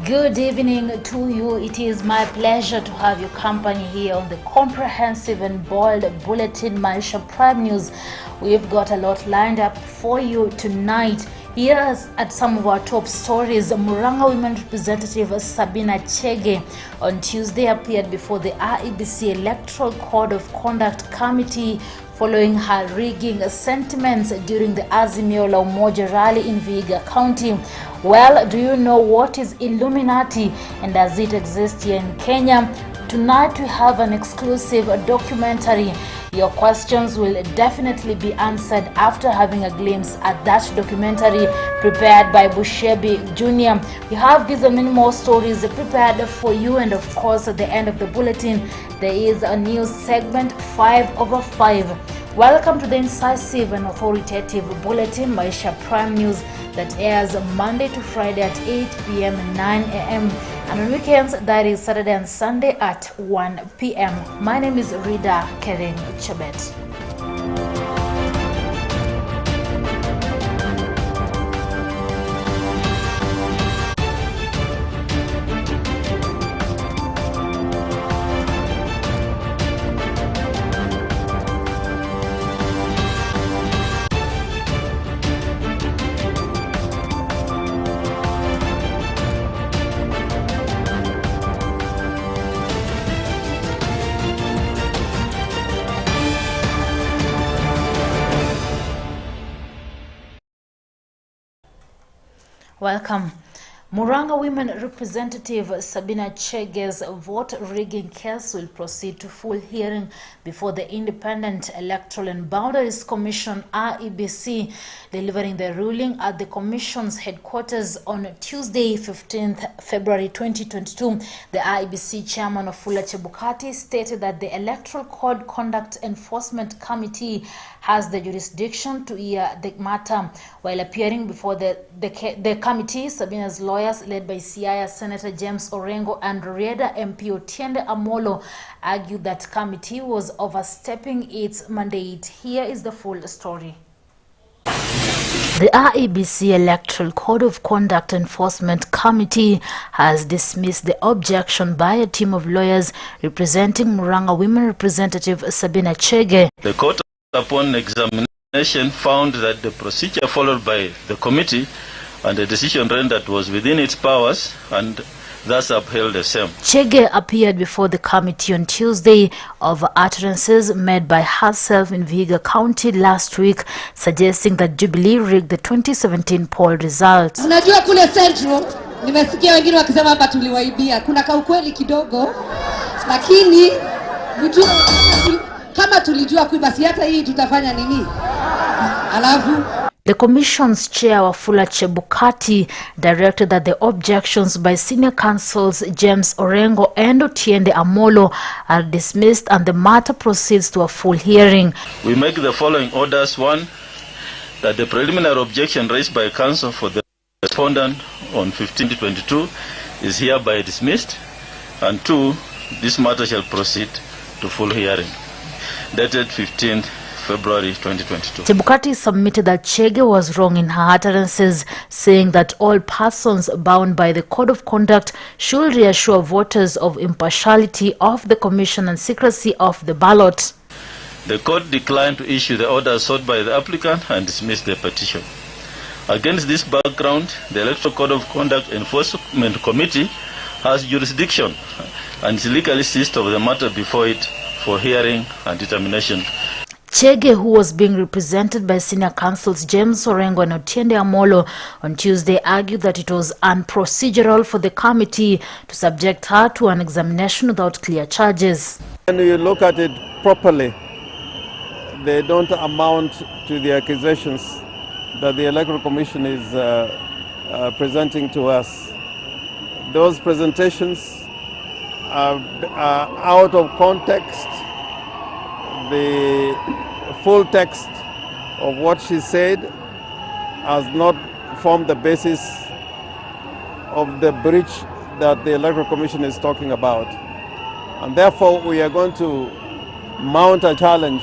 Good evening to you. It is my pleasure to have your company here on the comprehensive and bold bulletin Maisha Prime News. We've got a lot lined up for you tonight. Here's at some of our top stories. Murang'a Women Representative Sabina Chege on Tuesday appeared before the IEBC Electoral Code of Conduct Committee following her rigging sentiments during the Azimio la Umoja rally in Vihiga County. Well, do you know what is Illuminati and does it exist here in Kenya? Tonight we have an exclusive documentary. Your questions will definitely be answered after having a glimpse at that documentary prepared by Bushebi Jr. We have these and many more stories prepared for you, and of course at the end of the bulletin there is a news segment 5 over 5. Welcome to the incisive and authoritative bulletin Maisha Prime News that airs Monday to Friday at 8 p.m. and 9 a.m. and on weekends that is Saturday and Sunday at 1 p.m. My name is Rida Keren Chabet. Welcome. Murang'a Women Representative Sabina Chege's vote rigging case will proceed to full hearing before the Independent Electoral and Boundaries Commission (IEBC), delivering the ruling at the Commission's headquarters on Tuesday, 15th February 2022. The IEBC chairman Wafula Chebukati stated that the Electoral Code Conduct Enforcement Committee has the jurisdiction to hear the matter. While appearing before the committee, Sabina's lawyers, led by Siaya Senator James Orengo and Rieda MP Otiende Amolo, argued that committee was overstepping its mandate. Here is the full story. The IEBC Electoral Code of Conduct Enforcement Committee has dismissed the objection by a team of lawyers representing Murang'a Women Representative Sabina Chege. The court, upon examination, found that the procedure followed by the committee and the decision rendered was within its powers and thus upheld the same. Chege appeared before the committee on Tuesday over utterances made by herself in Vihiga County last week, suggesting that Jubilee rigged the 2017 poll results. Unajua kule Central, nimesikia wengine wakisema hapa tuliwaibia. Kuna kaukweli kidogo, lakini kama tulijua kuiba, si hata hii tutafanya nini? Alafu the Commission's chair Wafula Chebukati directed that the objections by senior counsels James Orengo and Otiende Amolo are dismissed and the matter proceeds to a full hearing. We make the following orders. 1, that the preliminary objection raised by counsel for the respondent on 15/22 is hereby dismissed, and 2, this matter shall proceed to full hearing. Dated 15th February 2022. Chebukati submitted that Chege was wrong in her utterances, saying that all persons bound by the Code of Conduct should reassure voters of impartiality of the Commission and secrecy of the ballot. The court declined to issue the order sought by the applicant and dismissed the petition. Against this background, the Electoral Code of Conduct Enforcement Committee has jurisdiction and is legally seized of the matter before it for hearing and determination. Chege, who was being represented by senior counsels James Orengo and Otiende Amolo on Tuesday, argued that it was unprocedural for the committee to subject her to an examination without clear charges. When you look at it properly, they don't amount to the accusations that the Electoral Commission is presenting to us. Those presentations are out of context. The full text of what she said has not formed the basis of the breach that the Electoral Commission is talking about. And therefore we are going to mount a challenge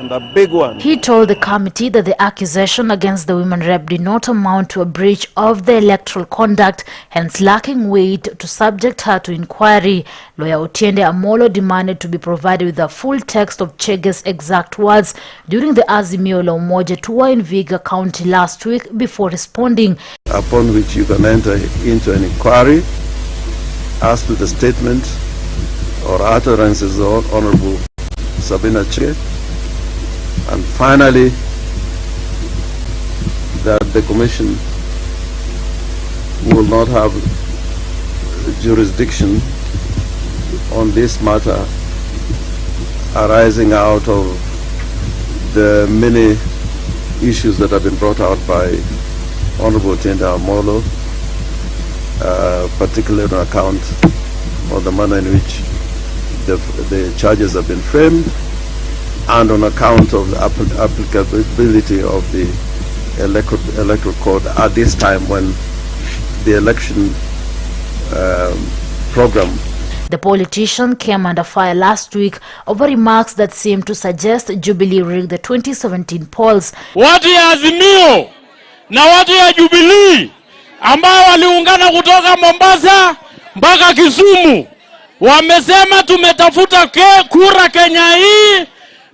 and a big one. He told the committee that the accusation against the women rep did not amount to a breach of the electoral conduct, hence lacking weight to subject her to inquiry. Lawyer Otiende Amolo demanded to be provided with the full text of Chege's exact words during the Azimio la Umoja tour in Vihiga County last week before responding. Upon which you can enter into an inquiry as to the statement or utterances of Honorable Sabina Chege. And finally, that the Commission will not have jurisdiction on this matter arising out of the many issues that have been brought out by Honorable Otiende Amolo, particularly on account of the manner in which the charges have been framed, and on account of the applicability of the electoral code at this time when the election program. The politician came under fire last week over remarks that seemed to suggest Jubilee rigged the 2017 polls. Watu ya Azimio na watu ya Jubilee ambao waliungana kutoka Mombasa mpaka Kisumu wamesema tumetafuta kura Kenya hii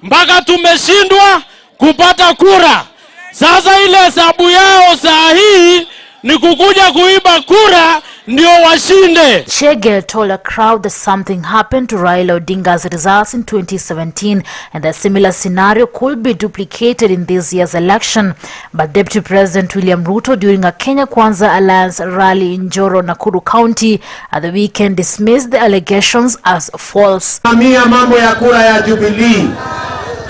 mpaka tumeshindwa kupata kura. Sasa ile hesabu yao saa hii ni kukuja kuiba kura ndio washinde. Chege told a crowd that something happened to Raila Odinga's results in 2017 and that similar scenario could be duplicated in this year's election. But Deputy President William Ruto, during a Kenya Kwanza Alliance rally in Njoro, Nakuru County at the weekend, dismissed the allegations as false. Mambo ya kura ya Jubilee,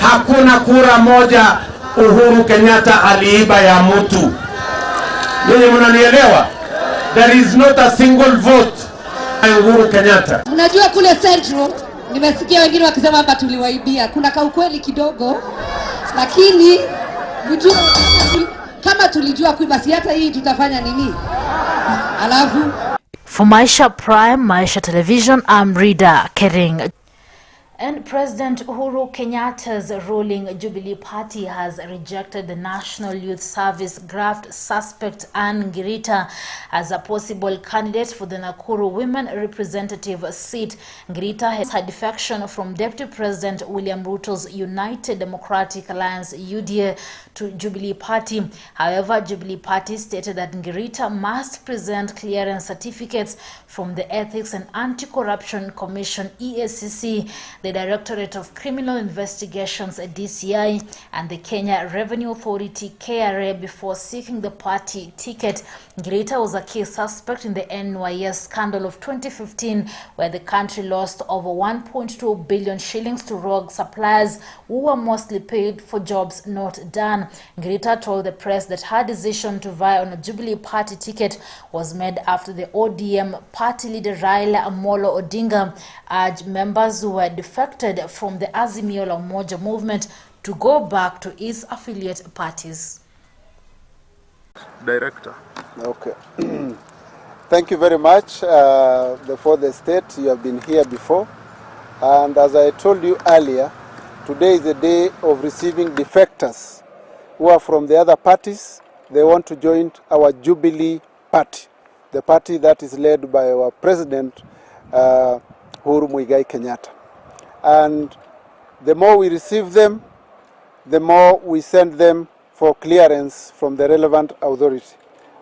hakuna kura moja Uhuru Kenyatta aliiba ya mtu. Ninyi mnanielewa? There is not a single vote by Uhuru Kenyatta. Unajua kule Central nimesikia wengine wakisema hapa tuliwaibia. Kuna kaukweli kidogo, lakini mjua kama tulijua kuiba, si hata hii tutafanya nini? Alafu for Maisha Prime, Maisha Television, I'm Rida Kering. And President Uhuru Kenyatta's ruling Jubilee Party has rejected the National Youth Service graft suspect Anne Ngirita as a possible candidate for the Nakuru Women Representative seat. Ngirita has had defection from Deputy President William Ruto's United Democratic Alliance UDA to Jubilee Party. However, Jubilee Party stated that Ngirita must present clearance certificates from the Ethics and Anti-Corruption Commission EACC, the Directorate of Criminal Investigations DCI, and the Kenya Revenue Authority KRA before seeking the party ticket. Ngirita was a key suspect in the NYS scandal of 2015, where the country lost over 1.2 billion shillings to rogue suppliers who were mostly paid for jobs not done. Ngirita told the press that her decision to vie on a Jubilee Party ticket was made after the ODM party leader Raila Amolo Odinga urged members who were defected from the Azimio la Umoja movement to go back to its affiliate parties. Director. Okay. Thank you very much. For the state, you have been here before. And as I told you earlier, today is the day of receiving defectors who are from the other parties. They want to join our Jubilee Party, the party that is led by our President, Uhuru Muigai Kenyatta. And the more we receive them, the more we send them for clearance from the relevant authority.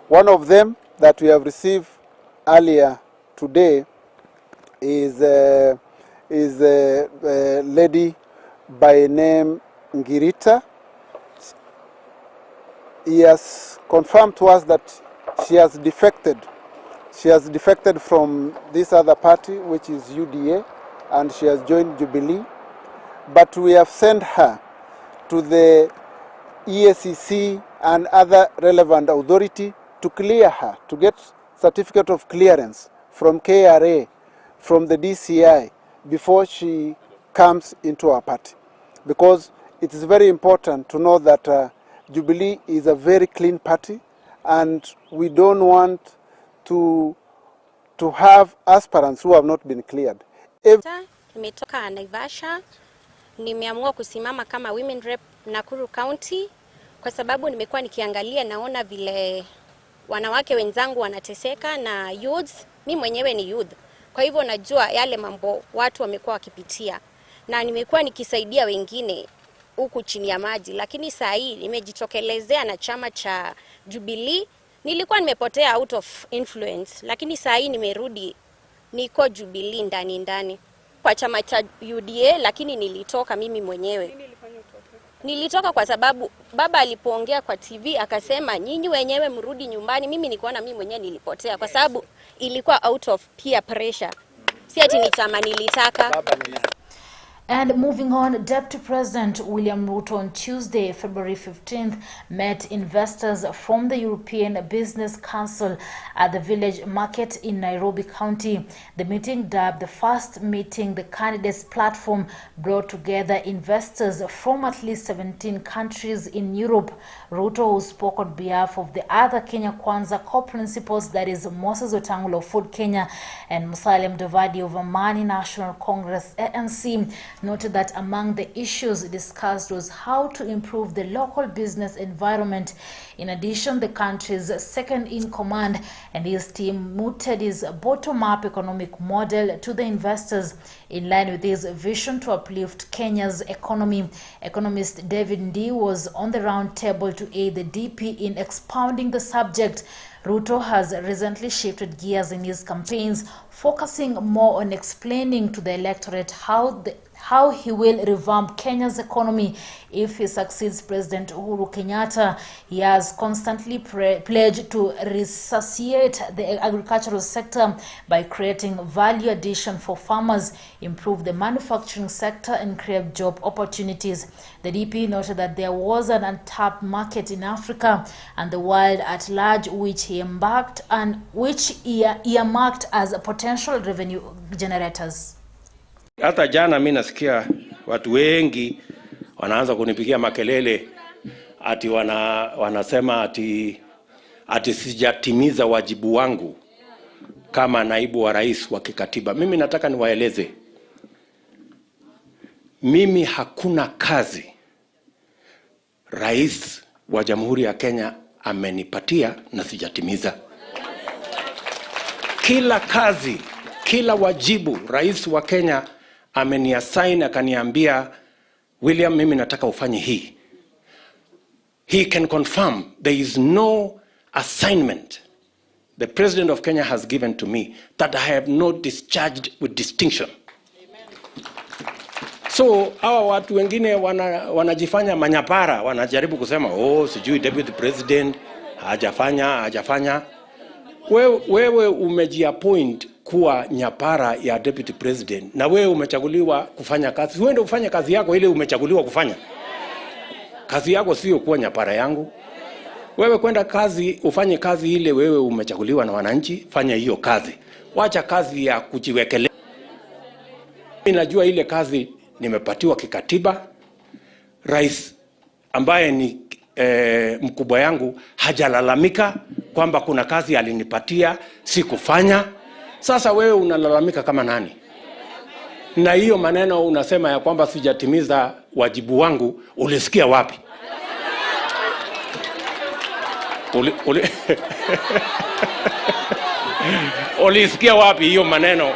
One of them that we have received earlier today is a lady by name Ngirita. He has confirmed to us that she has defected. She has defected from this other party, which is UDA, and she has joined Jubilee. But we have sent her to the EACC and other relevant authority to clear her, to get certificate of clearance from KRA, from the DCI, before she comes into our party. Because it is very important to know that Jubilee is a very clean party, and we don't want to have aspirants who have not been cleared. Nimetoka Naivasha Nimeamua kusimama kama women rep Nakuru County kwa sababu nimekuwa nikiangalia, naona vile wanawake wenzangu wanateseka na youths. Mimi mwenyewe ni youth, kwa hivyo najua yale mambo watu wamekuwa wakipitia, na nimekuwa nikisaidia wengine huku chini ya maji. Lakini saa hii nimejitokelezea na chama cha Jubilee. Nilikuwa nimepotea out of influence, lakini saa hii nimerudi, niko Jubilee ndani kwa chama cha UDA. Lakini nilitoka mimi mwenyewe. Nilitoka kwa sababu baba alipoongea kwa TV akasema nyinyi wenyewe mrudi nyumbani. Mimi nikaona mimi mwenyewe nilipotea kwa sababu ilikuwa out of peer pressure, si ati ni chama nilitaka. And moving on, Deputy President William Ruto on Tuesday, February 15th, met investors from the European Business Council at the Village Market in Nairobi County. The meeting, dubbed the first meeting the candidates platform, brought together investors from at least 17 countries in Europe. Ruto, who spoke on behalf of the other Kenya Kwanza co-principals, that is Moses Wetangula of Ford Kenya and Musalia Mudavadi of Amani National Congress ANC, noted that among the issues discussed was how to improve the local business environment. In addition, the country's second-in-command and his team mooted his bottom-up economic model to the investors in line with his vision to uplift Kenya's economy. Economist David Ndii was on the round table to aid the DP in expounding the subject. Ruto has recently shifted gears in his campaigns, focusing more on explaining to the electorate how he will revamp Kenya's economy if he succeeds President Uhuru Kenyatta. He has constantly pledged to resuscitate the agricultural sector by creating value addition for farmers, improve the manufacturing sector, and create job opportunities. The DP noted that there was an untapped market in Africa and the world at large, which he earmarked as potential revenue generators. Hata jana mimi nasikia watu wengi wanaanza kunipigia makelele ati wanasema ati sijatimiza wajibu wangu kama naibu wa rais wa kikatiba. Mimi nataka niwaeleze, mimi hakuna kazi rais wa Jamhuri ya Kenya amenipatia na sijatimiza. Kila kazi, kila wajibu rais wa Kenya ameniassign, akaniambia William, mimi nataka ufanye hii. He can confirm there is no assignment the President of Kenya has given to me that I have not discharged with distinction. So hawa watu wengine wanajifanya manyapara, wanajaribu kusema sijui Deputy President hajafanya. Wewe umejiappoint kuwa nyapara ya Deputy President, na wewe umechaguliwa kufanya kazi. Wewe ndio ufanye kazi yako ile umechaguliwa kufanya. Kazi yako sio kuwa nyapara yangu. Wewe kwenda kazi, ufanye kazi ile wewe umechaguliwa na wananchi, fanya hiyo kazi. Wacha kazi ya kujiwekelea. Mimi najua ile kazi nimepatiwa kikatiba. Rais ambaye ni mkubwa yangu hajalalamika kwamba kuna kazi alinipatia sikufanya. Sasa wewe unalalamika kama nani? Na hiyo maneno unasema ya kwamba sijatimiza wajibu wangu, ulisikia wapi? Ulisikia wapi hiyo maneno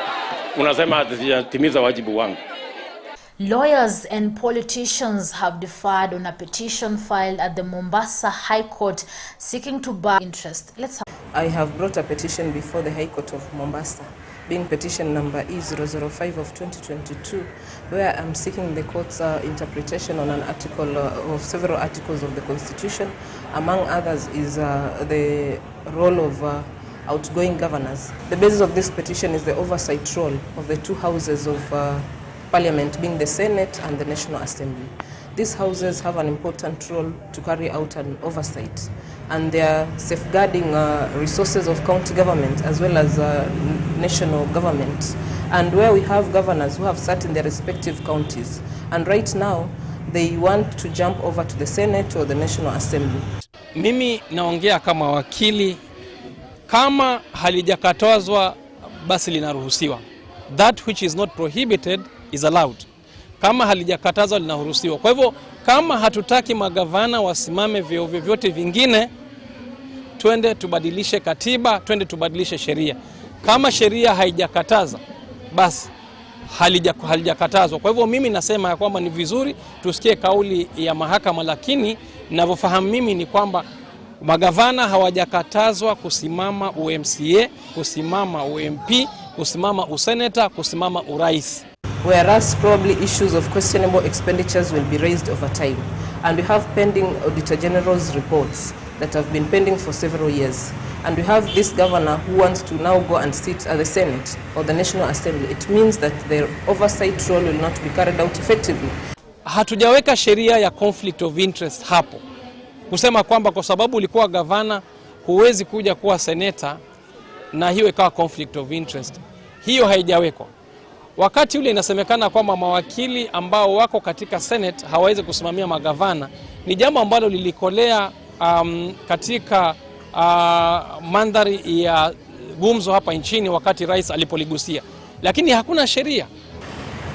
unasema sijatimiza wajibu wangu? Lawyers and politicians have deferred on a petition filed at the Mombasa High Court seeking to bar interest. I have brought a petition before the High Court of Mombasa, being petition number E005 of 2022, where I'm seeking the court's interpretation on an article of several articles of the Constitution. Among others is the role of outgoing governors. The basis of this petition is the oversight role of the two houses of Parliament, being the Senate and the National Assembly. These houses have an important role to carry out an oversight, and they are safeguarding resources of county government as well as national government, and where we have governors who have sat in their respective counties, and right now they want to jump over to the Senate or the National Assembly. Mimi naongea kama wakili, kama halijakatazwa basi linaruhusiwa. That which is not prohibited is allowed. kama halijakatazwa linaruhusiwa. Kwa hivyo kama hatutaki magavana wasimame vyeo vyovyote vingine, twende tubadilishe katiba, twende tubadilishe sheria. Kama sheria haijakataza, basi halijakatazwa. Kwa hivyo mimi nasema ya kwamba ni vizuri tusikie kauli ya mahakama, lakini ninavyofahamu mimi ni kwamba magavana hawajakatazwa kusimama UMCA, kusimama UMP, kusimama useneta, kusimama urais. Whereas probably issues of questionable expenditures will be raised over time. And we have pending Auditor General's reports that have been pending for several years. And we have this governor who wants to now go and sit at the Senate or the National Assembly. It means that their oversight role will not be carried out effectively. Hatujaweka sheria ya conflict of interest hapo. Kusema kwamba kwa sababu ulikuwa gavana huwezi kuja kuwa seneta na hiyo ikawa conflict of interest. Hiyo haijawekwa. Wakati ule inasemekana kwamba mawakili ambao wako katika Senate hawawezi kusimamia magavana, ni jambo ambalo lilikolea katika mandhari ya gumzo hapa nchini wakati rais alipoligusia. Lakini hakuna sheria.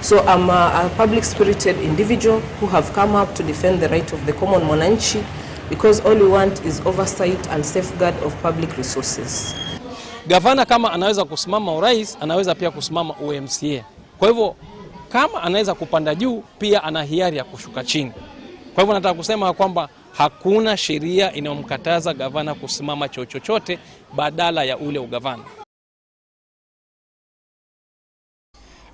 So I'm a public spirited individual who have come up to defend the right of the common mwananchi, because all we want is oversight and safeguard of public resources. Gavana kama anaweza kusimama urais, anaweza pia kusimama UMCA. Kwa hivyo kama anaweza kupanda juu, pia ana hiari ya kushuka chini. Kwa hivyo nataka kusema kwamba hakuna sheria inayomkataza gavana kusimama chochote badala ya ule ugavana.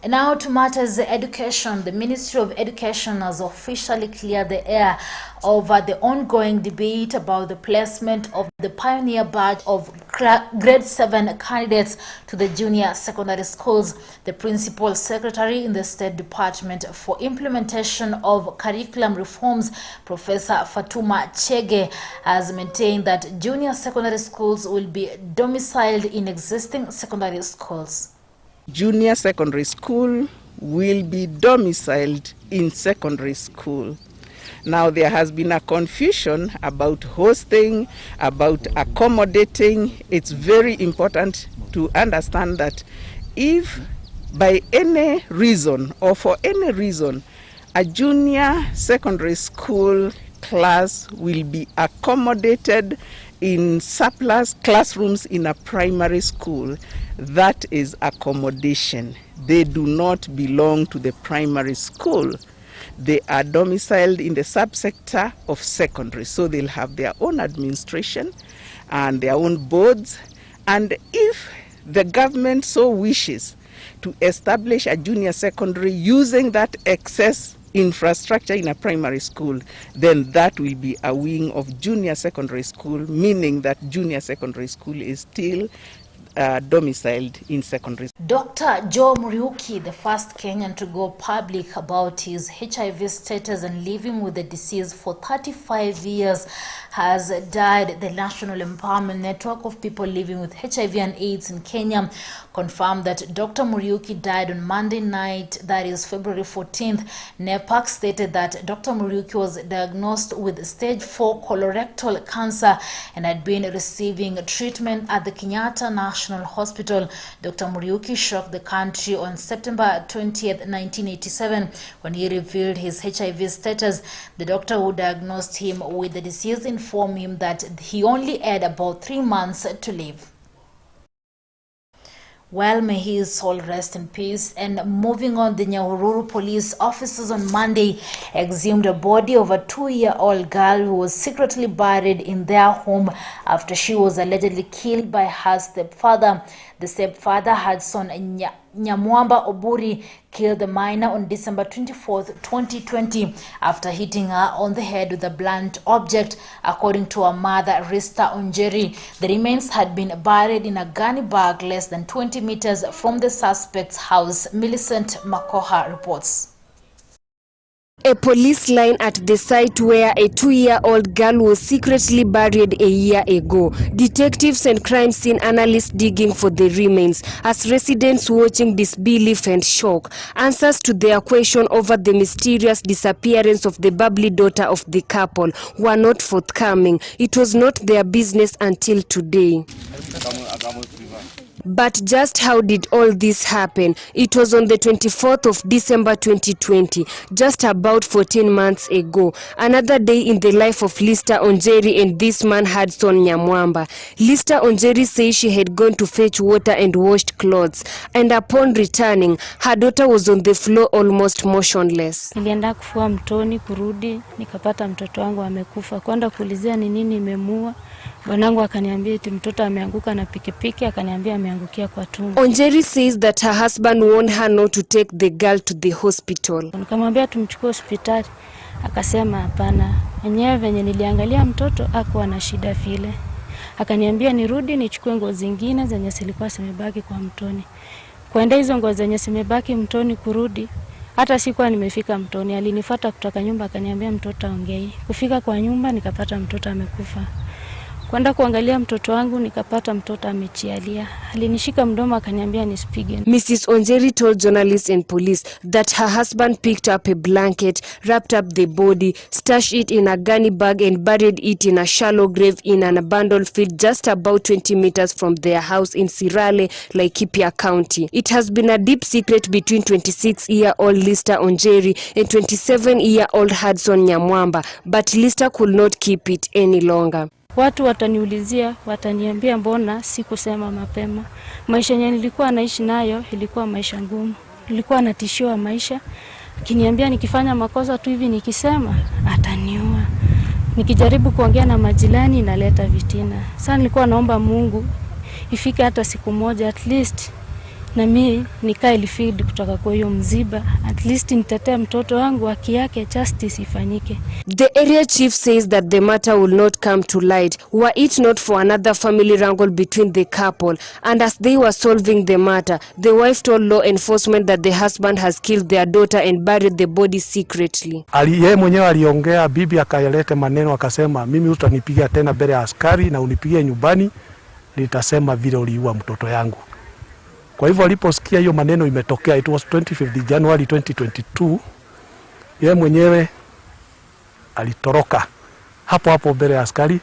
And now to matters education. The Ministry of Education has officially cleared the air over the ongoing debate about the placement of the pioneer batch of grade 7 candidates to the junior secondary schools. The principal secretary in the State Department for Implementation of Curriculum Reforms, Professor Fatuma Chege, has maintained that junior secondary schools will be domiciled in existing secondary schools. Junior secondary school will be domiciled in secondary school. Now, there has been a confusion about hosting, about accommodating. It's very important to understand that if by any reason or for any reason a junior secondary school class will be accommodated in surplus classrooms in a primary school, that is accommodation. They do not belong to the primary school. They are domiciled in the subsector of secondary, so they'll have their own administration and their own boards. And if the government so wishes to establish a junior secondary using that excess infrastructure in a primary school, then that will be a wing of junior secondary school, meaning that junior secondary school is still domiciled in secondary. Dr. Joe Muriuki, the first Kenyan to go public about his HIV status and living with the disease for 35 years, has died. The National Empowerment Network of People Living with HIV and AIDS in Kenya confirmed that Dr. Muriuki died on Monday night, that is February 14th. NEPAC stated that Dr. Muriuki was diagnosed with stage 4 colorectal cancer and had been receiving treatment at the Kenyatta National Hospital. Dr. Muriuki shocked the country on September 20th, 1987, when he revealed his HIV status. The doctor who diagnosed him with the disease informed him that he only had about 3 months to live. Well, may his soul rest in peace. And moving on, the Nyahururu police officers on Monday exhumed a body of a 2-year-old girl who was secretly buried in their home after she was allegedly killed by her stepfather. The stepfather, Hudson Nyamwamba Oburi, killed the minor on December 24th, 2020 after hitting her on the head with a blunt object, according to her mother, Rista Onjeri. The remains had been buried in a gunny bag less than 20 meters from the suspect's house, Millicent Makoha reports. A police line at the site where a 2-year-old girl was secretly buried a year ago. Detectives and crime scene analysts digging for the remains as residents watching disbelief and shock. Answers to their question over the mysterious disappearance of the bubbly daughter of the couple were not forthcoming. It was not their business until today. But just how did all this happen? It was on the 24th of December 2020, just about 14 months ago. Another day in the life of Lister Onjeri and this man Hudson Nyamwamba. Lister Onjeri says she had gone to fetch water and washed clothes, and upon returning, her daughter was on the floor almost motionless. Nilienda kufua mtoni, kurudi nikapata mtoto wangu amekufa. Kwenda kuulizia ni nini imemua. Bwanangu akaniambia eti mtoto ameanguka na pikipiki, akaniambia ameangukia kwa tumbo. Onjeri says that her husband warned her not to take the girl to the hospital. Nikamwambia tumchukue hospitali, akasema hapana. Mwenyewe venye niliangalia mtoto hakuwa na shida vile. Akaniambia nirudi nichukue nguo zingine zenye zilikuwa zimebaki kwa mtoni. Kwenda hizo nguo zenye zimebaki mtoni kurudi, hata sikuwa nimefika mtoni. Alinifuata kutoka nyumba akaniambia mtoto aongei. Kufika kwa nyumba nikapata mtoto amekufa. Kwenda kuangalia mtoto wangu nikapata mtoto amechialia. Alinishika mdomo akaniambia nisipige. Mrs. Onjeri told journalists and police that her husband picked up a blanket, wrapped up the body, stashed it in a gunny bag and buried it in a shallow grave in an abandoned field just about 20 meters from their house in Sirale, Laikipia County. It has been a deep secret between 26-year-old Lister Onjeri and 27-year-old Hudson Nyamwamba, but Lister could not keep it any longer. Watu wataniulizia, wataniambia mbona sikusema mapema. Maisha yenye nilikuwa naishi nayo ilikuwa maisha ngumu. Nilikuwa natishiwa maisha. Akiniambia nikifanya makosa tu hivi nikisema ataniua. Nikijaribu kuongea na majirani inaleta vitina. Sasa nilikuwa naomba Mungu ifike hata siku moja at least na mimi nikae lifield kutoka kwa hiyo mziba, at least nitetee mtoto wangu, haki yake justice ifanyike. The area chief says that the matter will not come to light were it not for another family wrangle between the couple, and as they were solving the matter, the wife told law enforcement that the husband has killed their daughter and buried the body secretly. Yeye mwenyewe aliongea, bibi akayalete maneno akasema mimi utanipigia tena mbele ya askari na unipigie nyumbani, nitasema vile uliua mtoto yangu. Kwa hivyo aliposikia hiyo maneno imetokea, it was 25th January 2022, yeye mwenyewe alitoroka hapo mbele ya askari.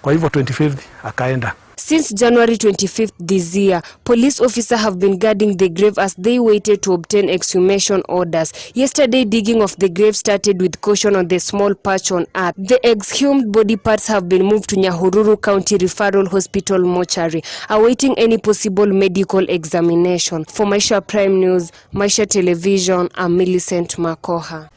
Kwa hivyo 25th akaenda. Since January 25th this year, police officers have been guarding the grave as they waited to obtain exhumation orders. Yesterday, digging of the grave started with caution on the small patch on earth. The exhumed body parts have been moved to Nyahururu County Referral Hospital mortuary, awaiting any possible medical examination. For Maisha Prime News, Maisha Television, I'm Millicent Makoha.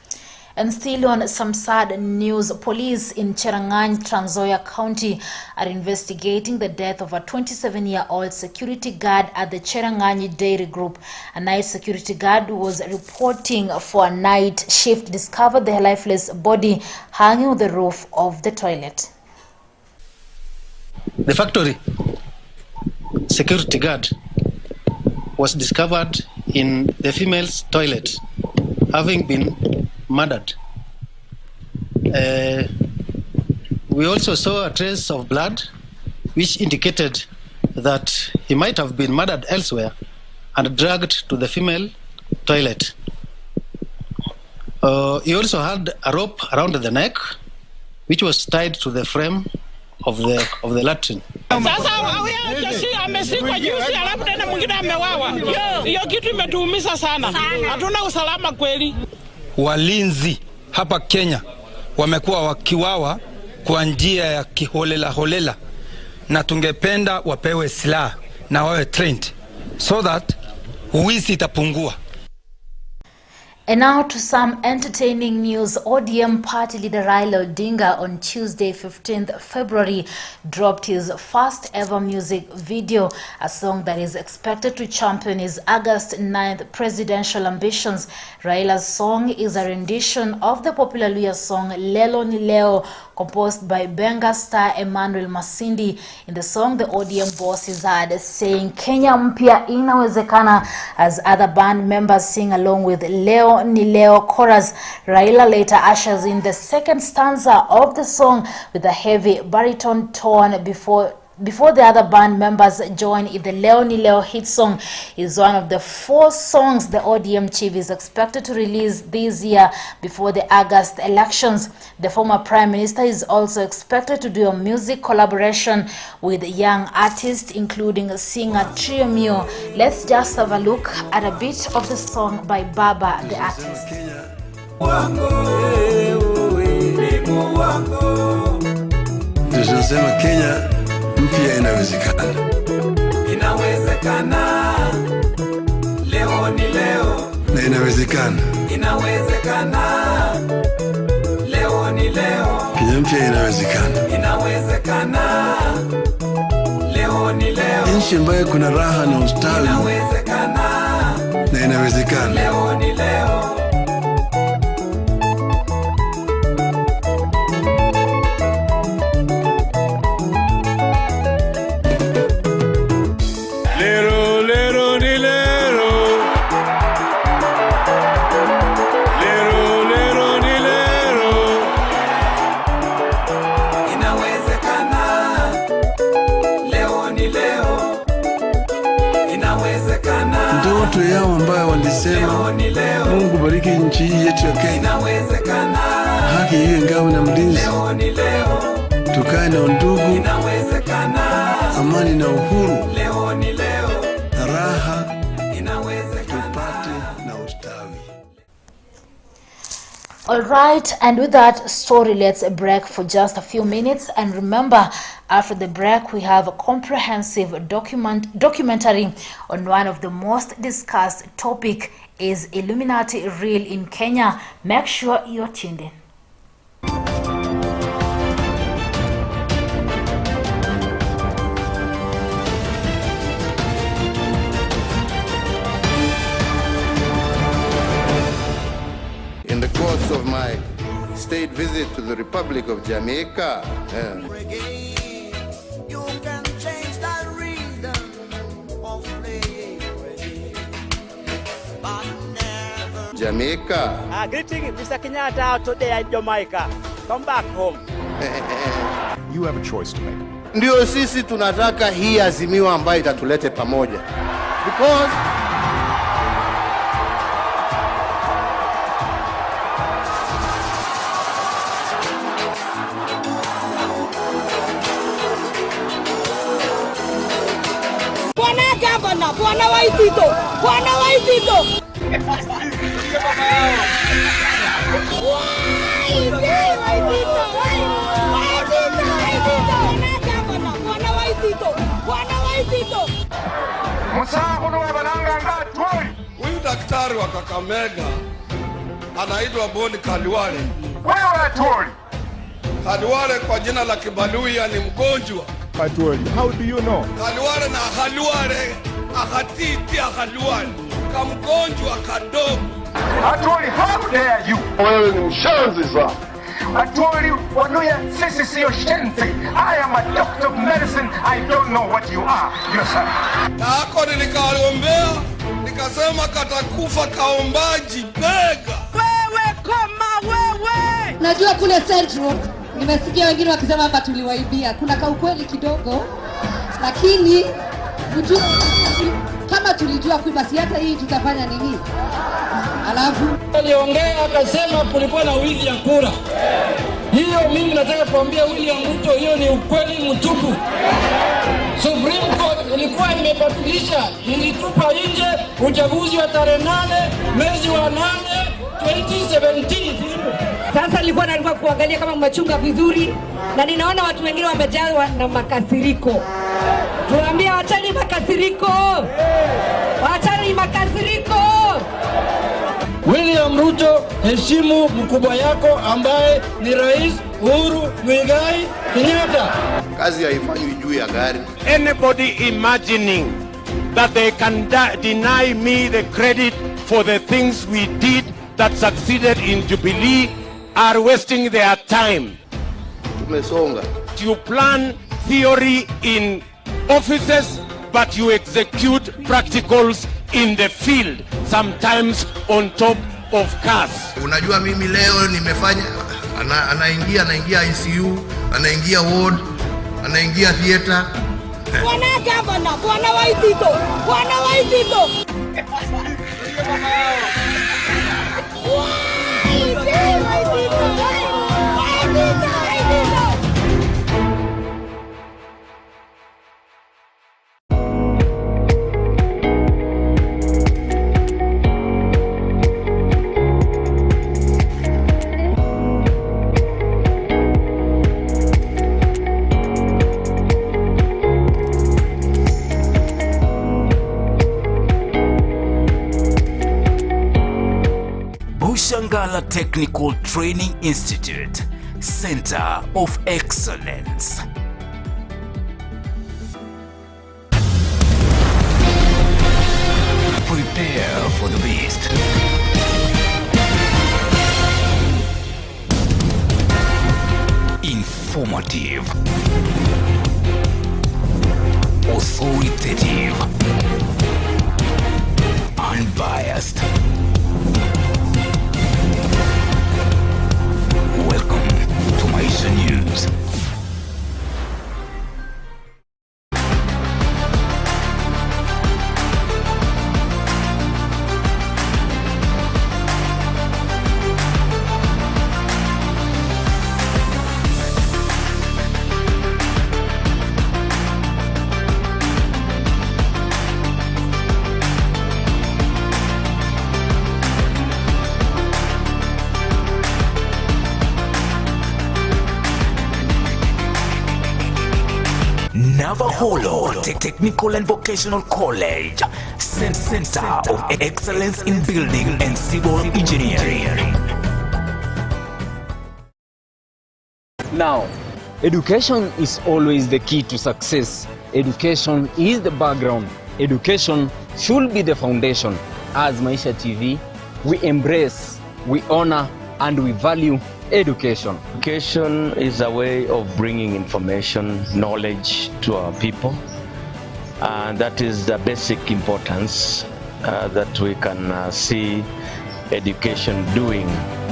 And still on some sad news, police in Cherangany, Trans Nzoia County are investigating the death of a 27-year-old security guard at the Cherangany Dairy Group. A night security guard who was reporting for a night shift discovered the lifeless body hanging on the roof of the toilet. The factory security guard was discovered in the female's toilet, having been murdered. We also saw a trace of blood which indicated that he might have been murdered elsewhere and dragged to the female toilet. He also had a rope around the neck which was tied to the frame of the latrine. Sasa amesikwa juzi alafu tena mwingine amewawa. Hiyo kitu imetuumiza sana. Hatuna usalama kweli. Walinzi hapa Kenya wamekuwa wakiwawa kwa njia ya kiholela, na tungependa wapewe silaha na wawe trained so that uwizi itapungua. And now to some entertaining news. ODM party leader Raila Odinga on Tuesday, 15th February, dropped his first ever music video, a song that is expected to champion his August 9th presidential ambitions. Raila's song is a rendition of the popular Luya song Lelo Ni Leo, composed by Benga star Emmanuel Masindi. In the song, the ODM boss is heard saying Kenya mpya inawezekana, as other band members sing along with Leo Ni Leo chorus. Raila later ushers in the second stanza of the song with a heavy baritone tone before before the other band members join, if the Leo ni Leo hit song is one of the 4 songs the ODM chief is expected to release this year before the August elections. The former Prime Minister is also expected to do a music collaboration with young artists, including singer Trio Mio. Let's just have a look at a bit of the song by BAMBA, the artist. Tunasema Kenya mpya inawezekana. Inawezekana. Leo ni leo. Na inawezekana. Inawezekana. Leo ni leo. Kenya mpya inawezekana. Inawezekana. Leo ni leo. Nchi ambayo kuna raha na ustawi. Inawezekana. Na inawezekana. Leo ni leo. Ndoto yao ambayo walisema Mungu bariki nchi yetu ya Kenya, haki iwe ngao na mlinzi, tukae na undugu, amani na uhuru, na raha tupate na ustawi. All right, and with that story, let's break for just a few minutes. And remember, after the break, we have a comprehensive documentary on one of the most discussed topic: is Illuminati real in Kenya? Make sure you're tuned in. In the course of my state visit to the Republic of Jamaica, Jamaica. Greeting Mr. Kenyatta today in Jamaica. Come back home. You have a choice to make. Ndio sisi tunataka hii azimio ambayo itatulete pamoja. Because Bwana Waitito. Huyu daktari wa Kakamega anaitwa Boni Kaliwale. Wewe Toli. Kaliwale kwa jina la Kibaluya ni mgonjwa. Toli, how do you know? Kaliwale na Kaliwale, akatiti Kaliwale, kamgonjwa kadogo. Toli, how dare you? Wewe ni mshenzi sana. Toli, wanuya sisi sio shenzi. I am a doctor of medicine. I don't know what you are. Yes, sir. Na hako nilikaombea, nikasema katakufa kaombaji bega. Wewe koma wewe. Najua kule Central nimesikia wengine wakisema hapa tuliwaibia. Kuna kaukweli kidogo. Lakini mjue kama tulijua kuiba si hata hii tutafanya nini? Alafu aliongea akasema kulikuwa na wizi ya kura. Hiyo mimi nataka kuambia William Ruto, hiyo ni ukweli mtupu. Supreme Court ilikuwa imebatilisha, ilitupa nje uchaguzi wa tarehe 8 mwezi wa 8 2017. Sasa nilikuwa kuangalia kama mmechunga vizuri, na ninaona watu wengine wamejawa na makasiriko. Tuambie wachani makasiriko. Wachani makasiriko. William Ruto, heshimu mkubwa yako ambaye ni Rais Uhuru Muigai Kenyatta. Kazi haifanywi juu ya gari. Anybody imagining that they can deny me the credit for the things we did that succeeded in Jubilee are wasting their time. Tumesonga. You plan theory in offices, but you execute practicals in the field, sometimes on top of cars. Unajua mimi leo nimefanya anaingia ICU, anaingia ward, anaingia theater. Bwana gavana, bwana Waitito, bwana Waitito. Shangala Technical Training Institute, Center of Excellence. Prepare for the beast. Informative. Authoritative. Unbiased. Welcome to Maisha News. Navaholo Technical and Vocational College, Center of Excellence in Building and Civil Engineering. Now, education is always the key to success. Education is the background. Education should be the foundation. As Maisha TV, we embrace, we honor, and we value education. Education is a way of bringing information, knowledge to our people, and that is the basic importance that we can see education doing.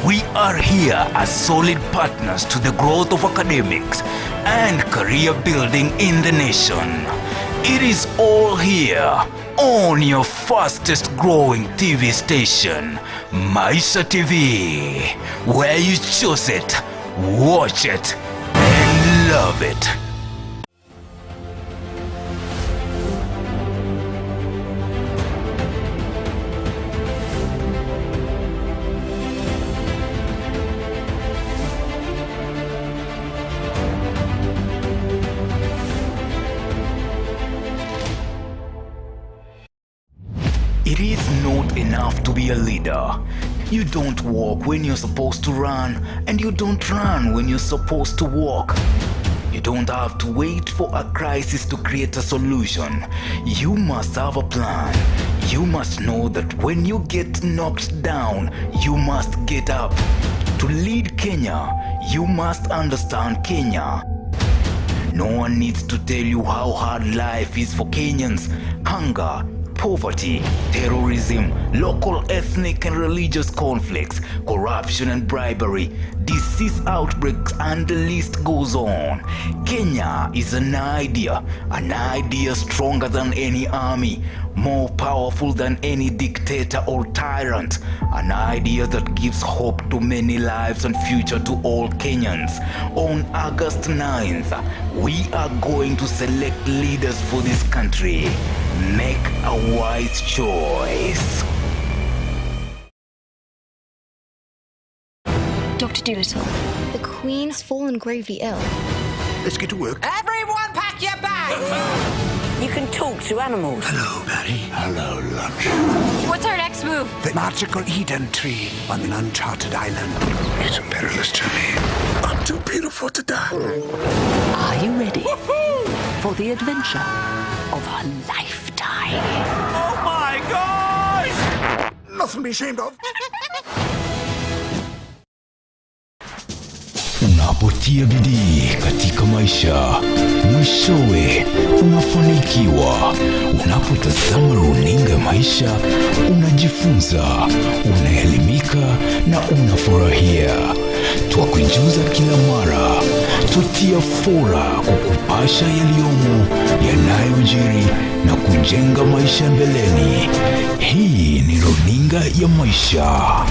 We are here as solid partners to the growth of academics and career building in the nation. It is all here on your fastest growing TV station, Maisha TV, where you choose it, watch it, and love it. It is not enough to be a leader. You don't walk when you're supposed to run, and you don't run when you're supposed to walk. You don't have to wait for a crisis to create a solution. You must have a plan. You must know that when you get knocked down, you must get up. To lead Kenya, you must understand Kenya. No one needs to tell you how hard life is for Kenyans. Hunger, poverty, terrorism, local ethnic and religious conflicts, corruption and bribery, disease outbreaks, and the list goes on. Kenya is an idea stronger than any army, more powerful than any dictator or tyrant, an idea that gives hope to many lives and future to all Kenyans. On August 9th, we are going to select leaders for this country. Make a wise choice. Dr. Doolittle, the Queen's fallen gravely ill. Let's get to work. Everyone pack your bags! You can talk to animals. Hello, Barry. Hello, lunch. What's our next move? The magical Eden tree on an uncharted island. It's a perilous journey. I'm too beautiful to die. Are you ready for the adventure of a lifetime? Oh my gosh! Nothing to be ashamed of. Unapotia bidii katika maisha, mwishowe unafanikiwa. Unapotazama runinga Maisha, unajifunza, unaelimika na unafurahia. twakujuza kila mara, tutia fora kukupasha yaliyomo, yanayojiri na kujenga maisha mbeleni. Hii ni runinga ya Maisha.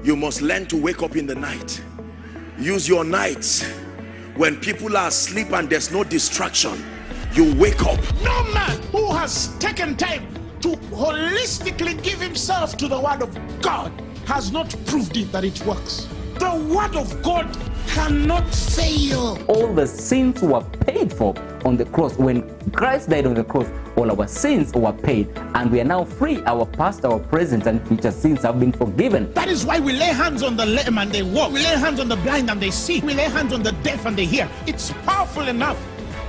You must learn to wake up in the night. Use your nights when people are asleep and there's no distraction. You wake up. No man who has taken time to holistically give himself to the word of God has not proved it that it works. The word of God cannot fail. All the sins were paid for on the cross. When Christ died on the cross, all our sins were paid, and we are now free. Our past, our present, and future sins have been forgiven. That is why we lay hands on the lame and they walk. We lay hands on the blind and they see. We lay hands on the deaf and they hear. It's powerful enough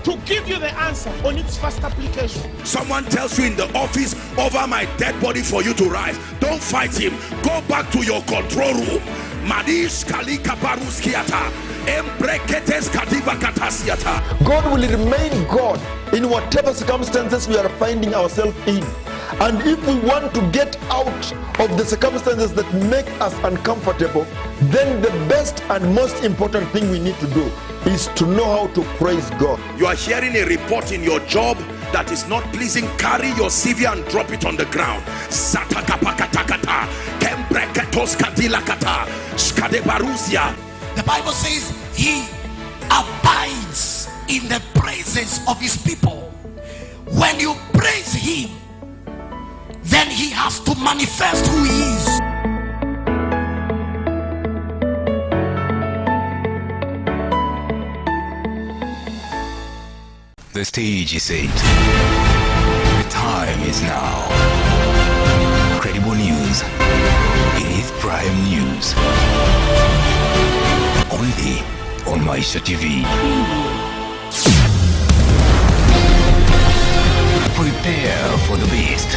to give you the answer on its first application. Someone tells you in the office, over my dead body for you to rise. Don't fight him. Go back to your control room. Madish kalika baruskiata. God will remain God in whatever circumstances we are finding ourselves in. And if we want to get out of the circumstances that make us uncomfortable, then the best and most important thing we need to do is to know how to praise God. You are hearing a report in your job that is not pleasing. Carry your CV and drop it on the ground. The Bible says he abides in the praises of his people. When you praise him, then he has to manifest who he is. The stage is set. The time is now. Credible news. It is prime news. Only on Maisha TV. Prepare for the best.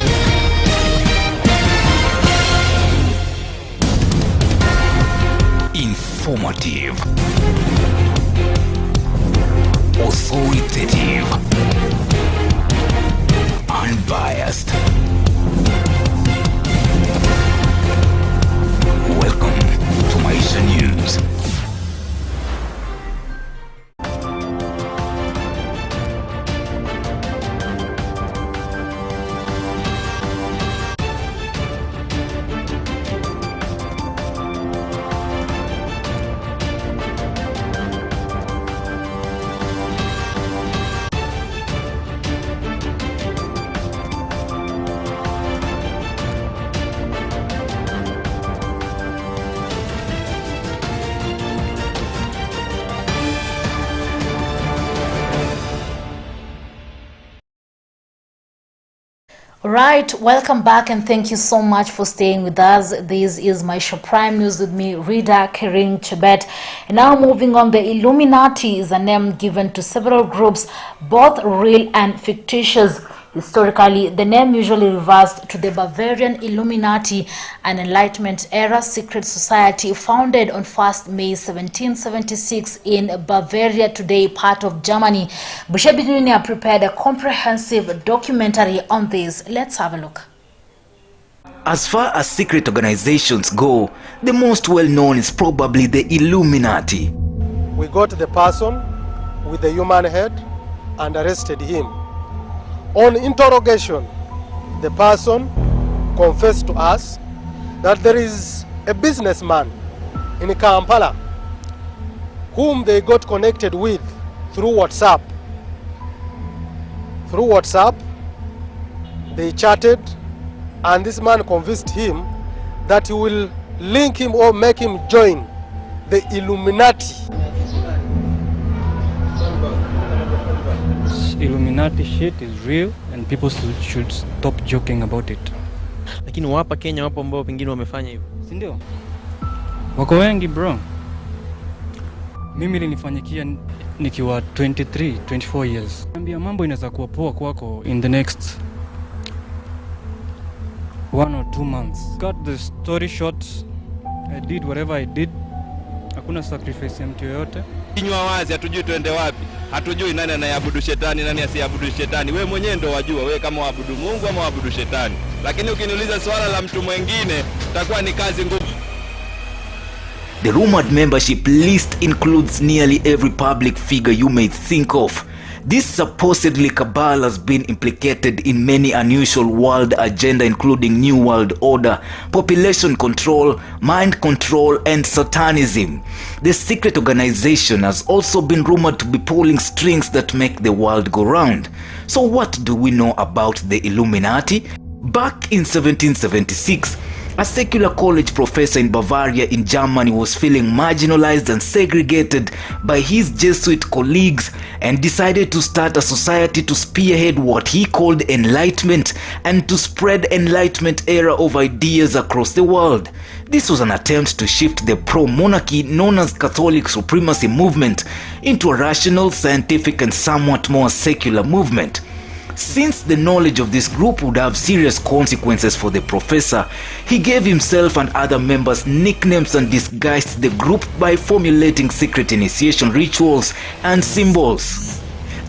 Informative. Authoritative. Unbiased. Welcome to Maisha News. Right, welcome back and thank you so much for staying with us. This is Maisha Prime News with me, Rida Kering Chebet. And now moving on, the Illuminati is a name given to several groups, both real and fictitious. Historically, the name usually refers to the Bavarian Illuminati, an Enlightenment era secret society founded on 1st May 1776 in Bavaria, today part of Germany. Bushebidunia prepared a comprehensive documentary on this. Let's have a look. As far as secret organizations go, the most well-known is probably the Illuminati. We got the person with the human head and arrested him. On interrogation, the person confessed to us that there is a businessman in Kampala whom they got connected with through WhatsApp. Through WhatsApp, they chatted, and this man convinced him that he will link him or make him join the Illuminati. Illuminati shit is real and people should stop joking about it. Lakini wapa Kenya wapo ambao pengine wamefanya hivyo. Si ndio? Wako wengi bro. Mimi nilifanyikia nikiwa 24 years. Naambia mambo inaweza kuwa poa kwako in the next 1 or 2 months. Cut the story short, I did whatever I did. Hakuna sacrifice ya mtu yoyote. Kinywa wazi hatujui tuende wapi. Hatujui nani anayeabudu shetani, nani asiabudu shetani. Wewe mwenyewe ndio wajua, wewe kama waabudu Mungu ama waabudu shetani. Lakini ukiniuliza swala la mtu mwingine, itakuwa ni kazi ngumu. The rumored membership list includes nearly every public figure you may think of. This supposedly cabal has been implicated in many unusual world agenda, including New World Order, population control, mind control, and satanism. The secret organization has also been rumored to be pulling strings that make the world go round. So what do we know about the Illuminati? Back in 1776, a secular college professor in Bavaria in Germany was feeling marginalized and segregated by his Jesuit colleagues and decided to start a society to spearhead what he called enlightenment and to spread enlightenment era of ideas across the world. This was an attempt to shift the pro-monarchy known as Catholic supremacy movement into a rational, scientific and somewhat more secular movement. Since the knowledge of this group would have serious consequences for the professor, he gave himself and other members nicknames and disguised the group by formulating secret initiation rituals and symbols.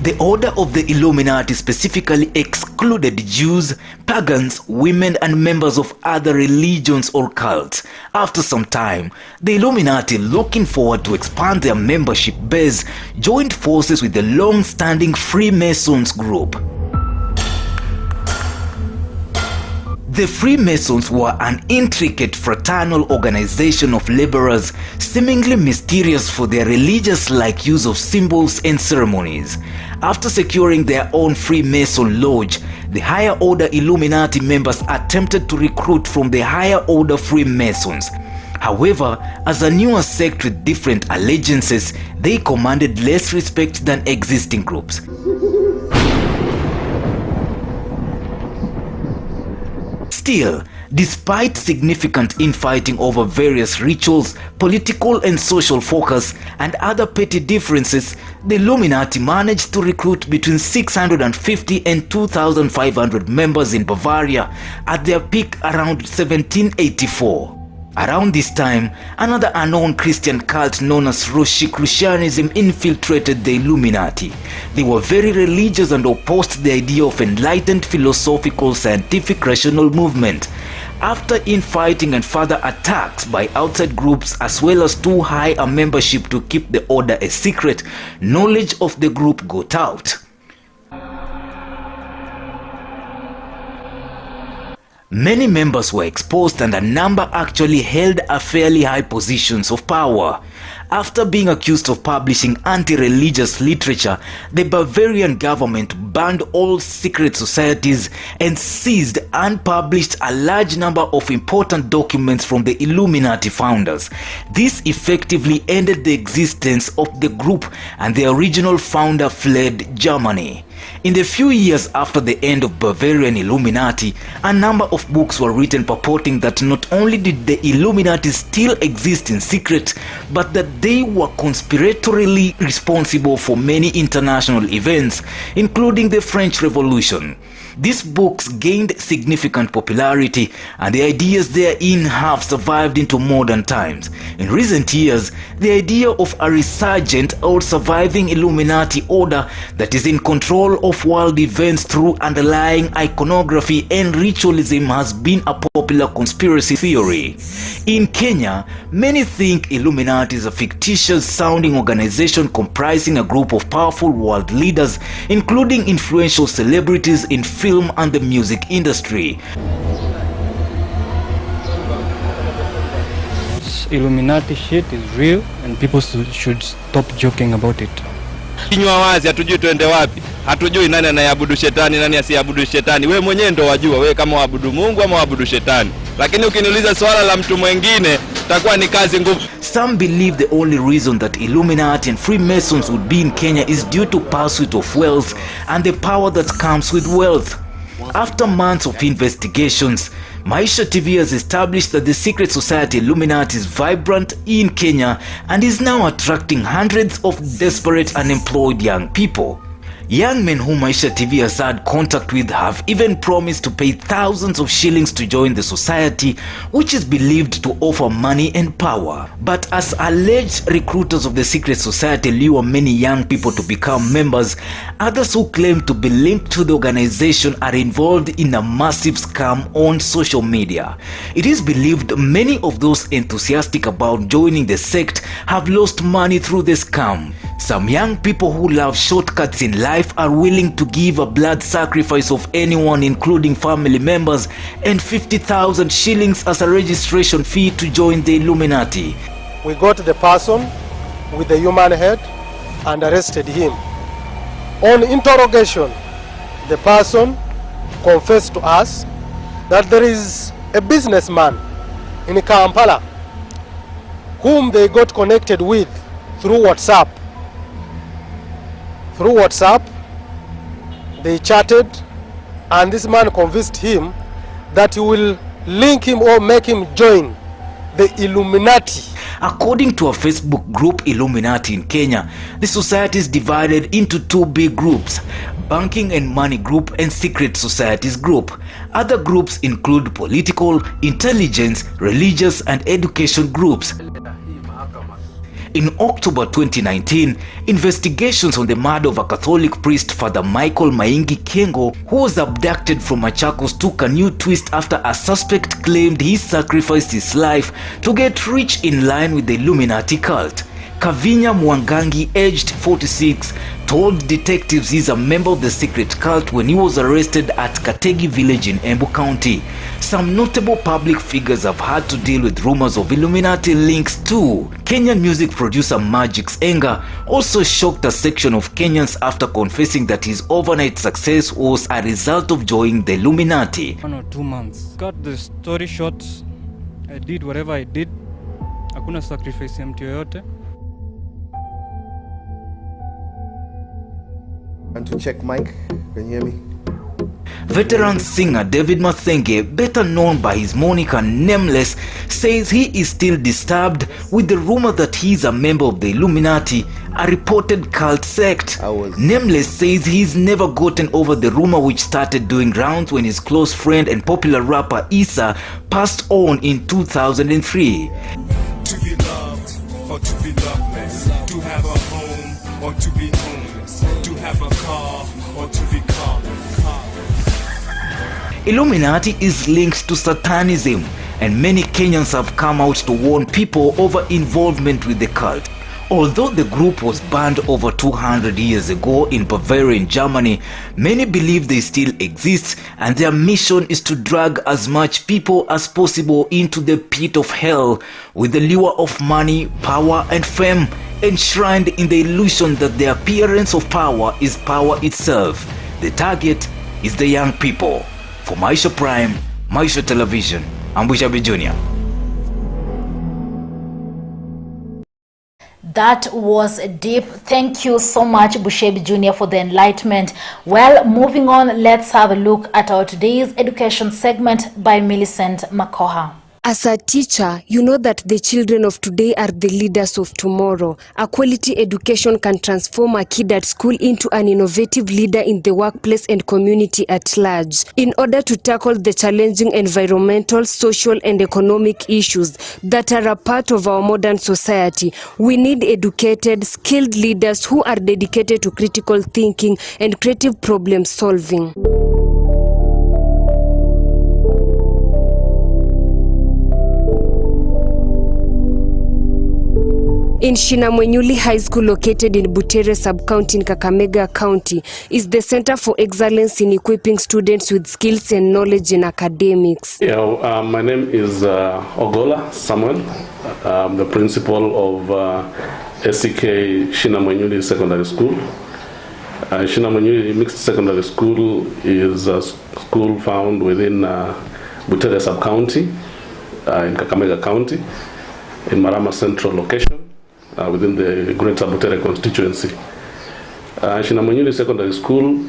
The order of the Illuminati specifically excluded Jews, pagans, women and members of other religions or cults. After some time, the Illuminati, looking forward to expand their membership base, joined forces with the long-standing Freemasons group. The Freemasons were an intricate fraternal organization of laborers, seemingly mysterious for their religious-like use of symbols and ceremonies. After securing their own Freemason lodge, the higher order Illuminati members attempted to recruit from the higher order Freemasons. However, as a newer sect with different allegiances, they commanded less respect than existing groups. Still, despite significant infighting over various rituals, political and social focus, and other petty differences, the Illuminati managed to recruit between 650 and 2,500 members in Bavaria at their peak around 1784. Around this time, another unknown Christian cult known as Rosicrucianism infiltrated the Illuminati. They were very religious and opposed the idea of enlightened philosophical scientific rational movement. After infighting and further attacks by outside groups as well as too high a membership to keep the order a secret, knowledge of the group got out. Many members were exposed and a number actually held a fairly high positions of power. After being accused of publishing anti-religious literature, the Bavarian government banned all secret societies and seized and published a large number of important documents from the Illuminati founders. This effectively ended the existence of the group, and the original founder fled Germany. In the few years after the end of Bavarian Illuminati, a number of books were written purporting that not only did the Illuminati still exist in secret, but that they were conspiratorially responsible for many international events, including the French Revolution. These books gained significant popularity, and the ideas therein have survived into modern times. In recent years, the idea of a resurgent or surviving Illuminati order that is in control of world events through underlying iconography and ritualism has been a popular conspiracy theory. In Kenya, many think Illuminati is a fictitious sounding organization comprising a group of powerful world leaders, including influential celebrities in film and the music industry. Illuminati shit is real and people should stop joking about it. Kinywa wazi, hatujui tuende wapi. Hatujui nani anayeabudu shetani, nani asiabudu shetani. Wewe mwenyewe ndio wajua, wewe kama waabudu Mungu ama waabudu shetani. Lakini ukiniuliza swala la mtu mwingine, itakuwa ni kazi ngumu. Some believe the only reason that Illuminati and Freemasons would be in Kenya is due to pursuit of wealth and the power that comes with wealth. After months of investigations, Maisha TV has established that the secret society Illuminati is vibrant in Kenya and is now attracting hundreds of desperate unemployed young people. Young men whom Maisha TV has had contact with have even promised to pay thousands of shillings to join the society, which is believed to offer money and power. But as alleged recruiters of the secret society lure many young people to become members, others who claim to be linked to the organization are involved in a massive scam on social media. It is believed many of those enthusiastic about joining the sect have lost money through the scam. Some young people who love shortcuts in life are willing to give a blood sacrifice of anyone, including family members, and 50,000 shillings as a registration fee to join the Illuminati. We got the person with the human head and arrested him. On interrogation, the person confessed to us that there is a businessman in Kampala whom they got connected with through WhatsApp. Through WhatsApp, they chatted, and this man convinced him that he will link him or make him join the Illuminati. According to a Facebook group, Illuminati in Kenya, the society is divided into two big groups: Banking and Money Group and Secret Societies Group. Other groups include political, intelligence, religious, and education groups. In October 2019, investigations on the murder of a Catholic priest, Father Michael Maingi Kengo, who was abducted from Machakos, took a new twist after a suspect claimed he sacrificed his life to get rich in line with the Illuminati cult. Kavinya Mwangangi, aged 46, told detectives he's a member of the secret cult when he was arrested at Kategi village in Embu County. Some notable public figures have had to deal with rumors of Illuminati links too. Kenyan music producer Magic's anger also shocked a section of Kenyans after confessing that his overnight success was a result of joining the Illuminati. 1 or 2 months. Cut the story short, I did whatever I did. Hakuna sacrifice ya mtu yoyote. And to check mic, can you hear me? Veteran singer David Mathenge, better known by his moniker Nameless, says he is still disturbed with the rumor that he is a member of the Illuminati, a reported cult sect. Nameless says he's never gotten over the rumor, which started doing rounds when his close friend and popular rapper Issa passed on in 2003. To be loved or to be loveless, to have a home or to be homeless, to have a car or to be carless. Illuminati is linked to Satanism, and many Kenyans have come out to warn people over involvement with the cult. Although the group was banned over 200 years ago in Bavaria, Germany, many believe they still exist, and their mission is to drag as much people as possible into the pit of hell with the lure of money, power, and fame, enshrined in the illusion that the appearance of power is power itself. The target is the young people. For Maisha Prime, Maisha Television, I'm Bushabi Jr. That was deep. Thank you so much, Bushebi Jr., for the enlightenment. Well, moving on, let's have a look at our today's education segment by Millicent Makoha. As a teacher, you know that the children of today are the leaders of tomorrow. A quality education can transform a kid at school into an innovative leader in the workplace and community at large. In order to tackle the challenging environmental, social, and economic issues that are a part of our modern society, we need educated, skilled leaders who are dedicated to critical thinking and creative problem solving. In Shinamwenyuli High School, located in Butere Sub-County in Kakamega County, is the Center for Excellence in Equipping Students with Skills and Knowledge in Academics. Yeah, my name is Ogola Samuel. I'm the principal of SCK Shinamwenyuli Secondary School. Shinamwenyuli Mixed Secondary School is a school found within Butere Sub-County in Kakamega County, in Marama Central location. Within the Greater Butere constituency. Shinamwenyuli Secondary School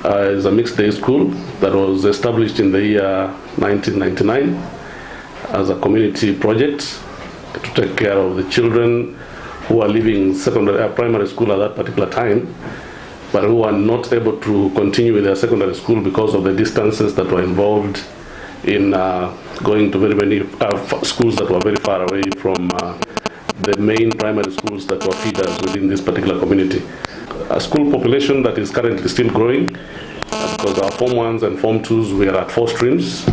is a mixed day school that was established in the year 1999 as a community project to take care of the children who are leaving primary school at that particular time but who are not able to continue with their secondary school because of the distances that were involved in going to very many schools that were very far away from the main primary schools that were feeders within this particular community. A school population that is currently still growing, because our Form 1s and Form 2s, we are at 4 streams.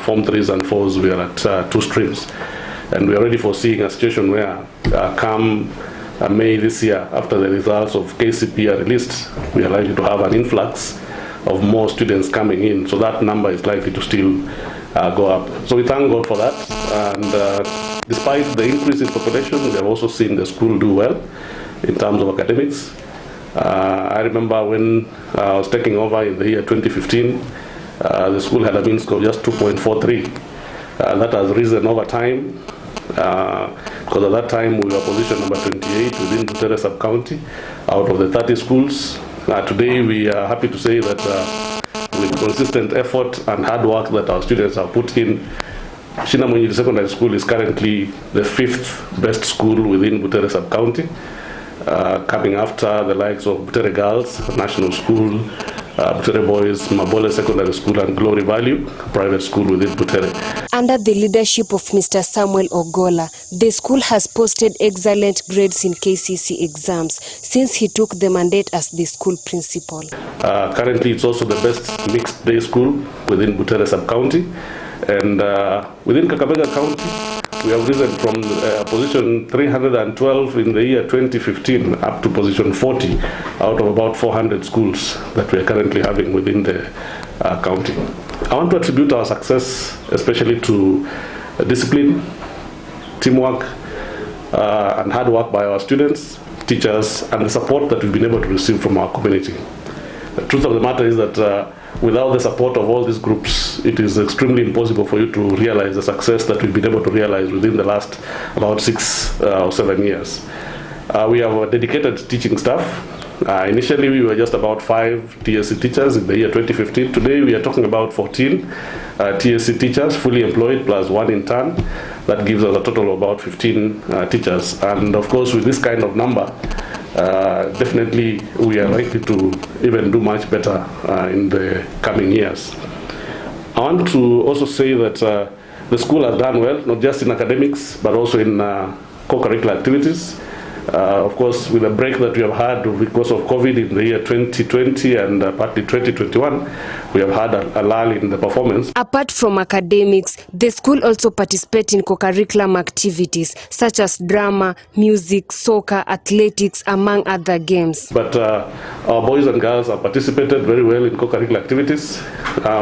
Form 3s and 4s, we are at 2 streams. And we are already foreseeing a situation where come May this year, after the results of KCP are released, we are likely to have an influx of more students coming in. So that number is likely to still go up. So we thank God for that. And despite the increase in population, we have also seen the school do well in terms of academics. I remember when I was taking over in the year 2015, the school had a mean score of just 2.43. That has risen over time, because at that time we were position number 28 within Butere sub-county out of the 30 schools. Today we are happy to say that with consistent effort and hard work that our students have put in, Shinamwenyi Secondary School is currently the 5th best school within Butere sub-county, coming after the likes of Butere Girls National School, Butere Boys, Mabole Secondary School, and Glory Value Private School within Butere. Under the leadership of Mr. Samuel Ogola, the school has posted excellent grades in KCC exams since he took the mandate as the school principal. Currently, it's also the best mixed day school within Butere sub-county. And within Kakamega County, we have risen from position 312 in the year 2015 up to position 40 out of about 400 schools that we are currently having within the county. I want to attribute our success especially to discipline, teamwork, and hard work by our students, teachers, and the support that we've been able to receive from our community. The truth of the matter is that without the support of all these groups, it is extremely impossible for you to realize the success that we've been able to realize within the last about 6 or 7 years. We have a dedicated teaching staff. Initially, we were just about 5 TSC teachers in the year 2015. Today, we are talking about 14 TSC teachers, fully employed, plus 1 intern. That gives us a total of about 15 teachers. And of course, with this kind of number, definitely we are likely to even do much better in the coming years. I want to also say that the school has done well, not just in academics, but also in co-curricular activities. Of course, with the break that we have had because of COVID in the year 2020 and partly 2021, we have had a lull in the performance. Apart from academics, the school also participates in co-curriculum activities such as drama, music, soccer, athletics, among other games. But our boys and girls have participated very well in co-curricular activities.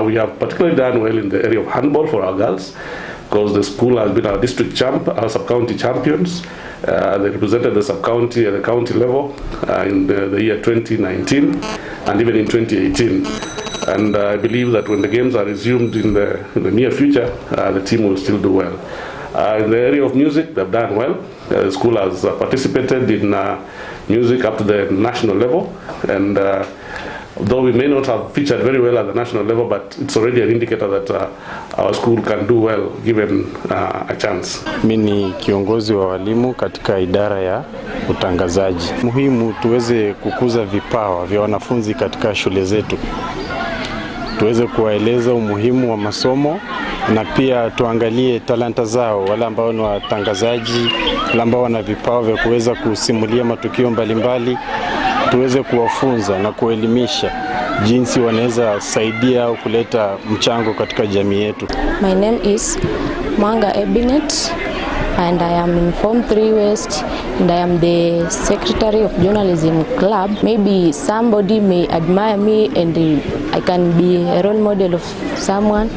We have particularly done well in the area of handball for our girls, because the school has been our district champ, our sub-county champions. They represented the sub-county at the county level in the year 2019 and even in 2018. And I believe that when the games are resumed in the near future, the team will still do well. In the area of music, they've done well. The school has participated in music up to the national level. And though we may not have featured very well at the national level, but it's already an indicator that our school can do well given a chance. Mimi ni kiongozi wa walimu katika idara ya utangazaji. Muhimu tuweze kukuza vipawa vya wanafunzi katika shule zetu. Tuweze kuwaeleza umuhimu wa masomo na pia tuangalie talanta zao, wale ambao ni watangazaji, wale ambao wana vipawa vya kuweza kusimulia matukio mbalimbali. Tuweze kuwafunza na kuelimisha jinsi wanaweza saidia au kuleta mchango katika jamii yetu. My name is Mwanga Ebinet and I am in Form 3 West and I am the Secretary of Journalism Club. Maybe somebody may admire me and I can be a role model of someone,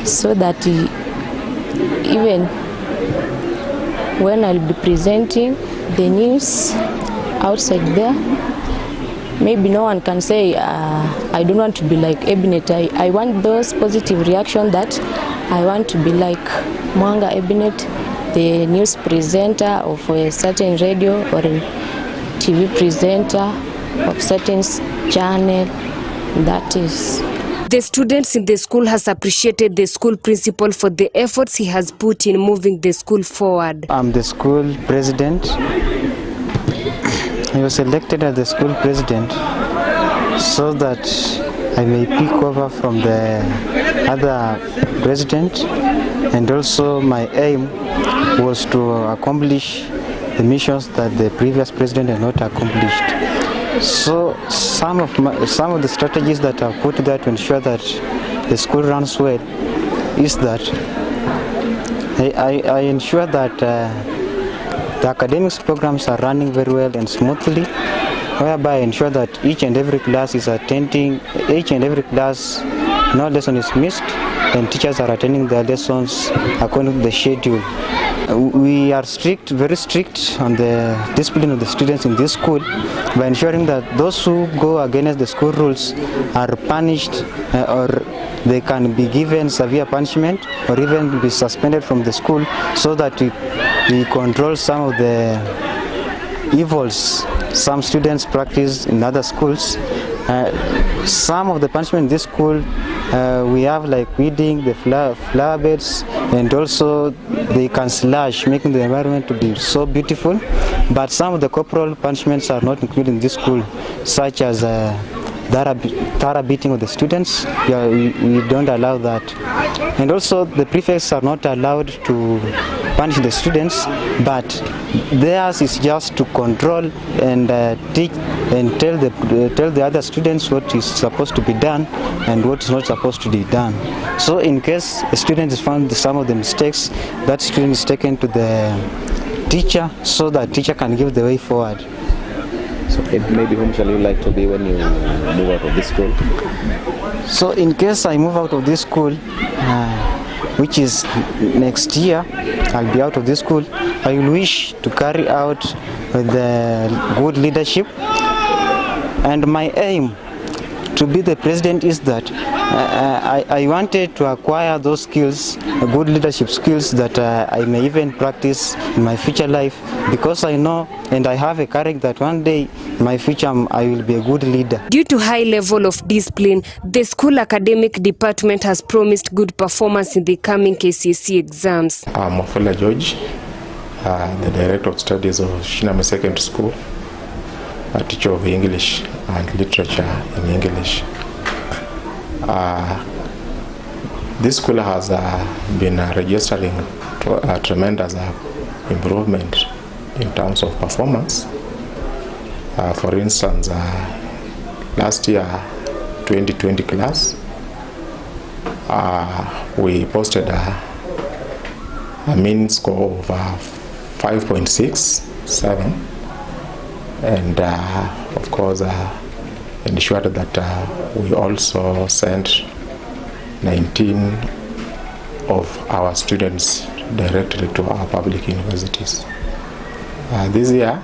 so that even when I'll be presenting the news outside there, maybe no one can say I don't want to be like Ebinet. I want those positive reactions that I want to be like Mwanga Ebinet, the news presenter of a certain radio or a TV presenter of certain channel. That is. The students in the school has appreciated the school principal for the efforts he has put in moving the school forward. I'm the school president. I was elected as the school president so that I may pick over from the other president, and also my aim was to accomplish the missions that the previous president had not accomplished. So some of the strategies that I've put there to ensure that the school runs well is that I ensure that the academics programs are running very well and smoothly, whereby I ensure that each and every class is attending, no lesson is missed, and teachers are attending their lessons according to the schedule. We are strict, very strict on the discipline of the students in this school by ensuring that those who go against the school rules are punished or they can be given severe punishment or even be suspended from the school, so that we control some of the evils some students practice in other schools. Some of the punishment in this school we have like weeding the flower beds, and also they can slash, making the environment to be so beautiful. But some of the corporal punishments are not included in this school, such as thorough beating of the students. We don't allow that. And also the prefects are not allowed to punish the students, but theirs is just to control and teach and tell the other students what is supposed to be done and what is not supposed to be done. So in case a student has found some of the mistakes, that student is taken to the teacher so that teacher can give the way forward. So maybe whom shall you like to be when you move out of this school? So in case I move out of this school, which is next year, I'll be out of this school, I will wish to carry out the good leadership. And my aim to be the president is that I wanted to acquire those skills, good leadership skills that I may even practice in my future life, because I know and I have a courage that one day in my future I will be a good leader. Due to high level of discipline, the school academic department has promised good performance in the coming KCSE exams. I'm Mafula George, the Director of Studies of Shiname Secondary School, a teacher of English and literature in English. This school has been registering a tremendous improvement in terms of performance. For instance, last year 2020 class, we posted a mean score of 5.67, and of course ensured that we also sent 19 of our students directly to our public universities. This year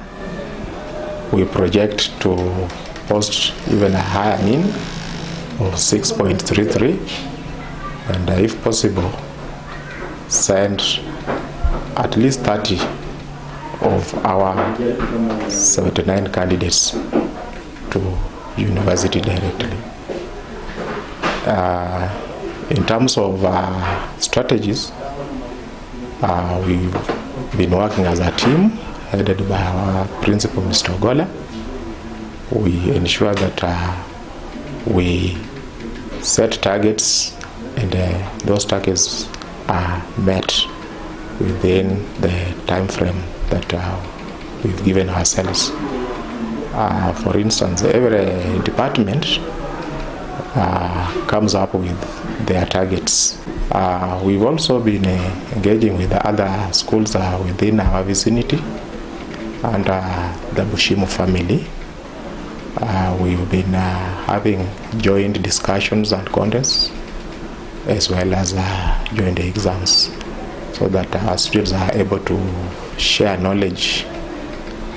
we project to post even a higher mean of 6.33, and if possible send at least 30 of our 79 candidates to university directly. In terms of strategies, we've been working as a team headed by our principal, Mr. Ogola. We ensure that we set targets, and those targets are met within the time frame that we've given ourselves. For instance, every department comes up with their targets. We've also been engaging with the other schools within our vicinity and the Bushimu family. We've been having joint discussions and contests, as well as joint exams, so that our students are able to share knowledge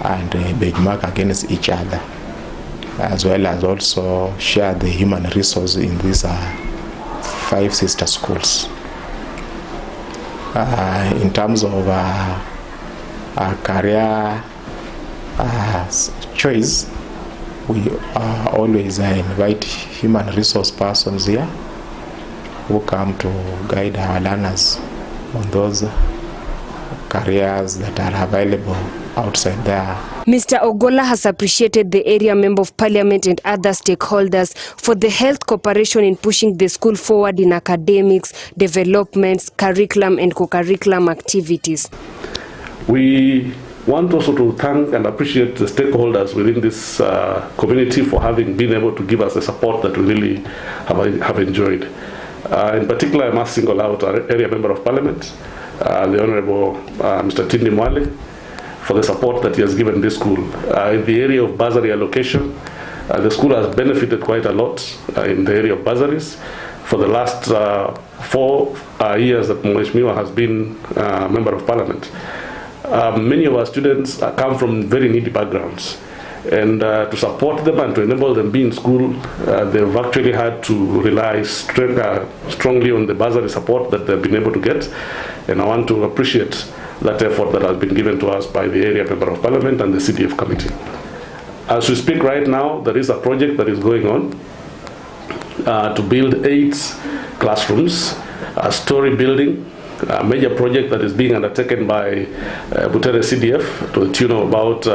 and benchmark against each other, as well as also share the human resource in these 5 sister schools. In terms of career choice, we always invite human resource persons here who come to guide our learners on those careers that are available outside there. Mr. Ogola has appreciated the area member of parliament and other stakeholders for the health cooperation in pushing the school forward in academics, developments, curriculum and co-curriculum activities. We want also to thank and appreciate the stakeholders within this community for having been able to give us the support that we really have enjoyed. In particular, I must single out our area member of parliament, the Honorable Mr. Tindi Mwale, for the support that he has given this school. In the area of bursary allocation, the school has benefited quite a lot in the area of bursaries. For the last 4 years that Mheshimiwa has been member of parliament, many of our students come from very needy backgrounds. And to support them and to enable them be in school, they've actually had to rely strongly on the bursary support that they've been able to get. And I want to appreciate that effort that has been given to us by the area member of parliament and the CDF committee. As we speak right now, there is a project that is going on to build 8 classrooms, a story building, a major project that is being undertaken by Butere CDF to the tune of about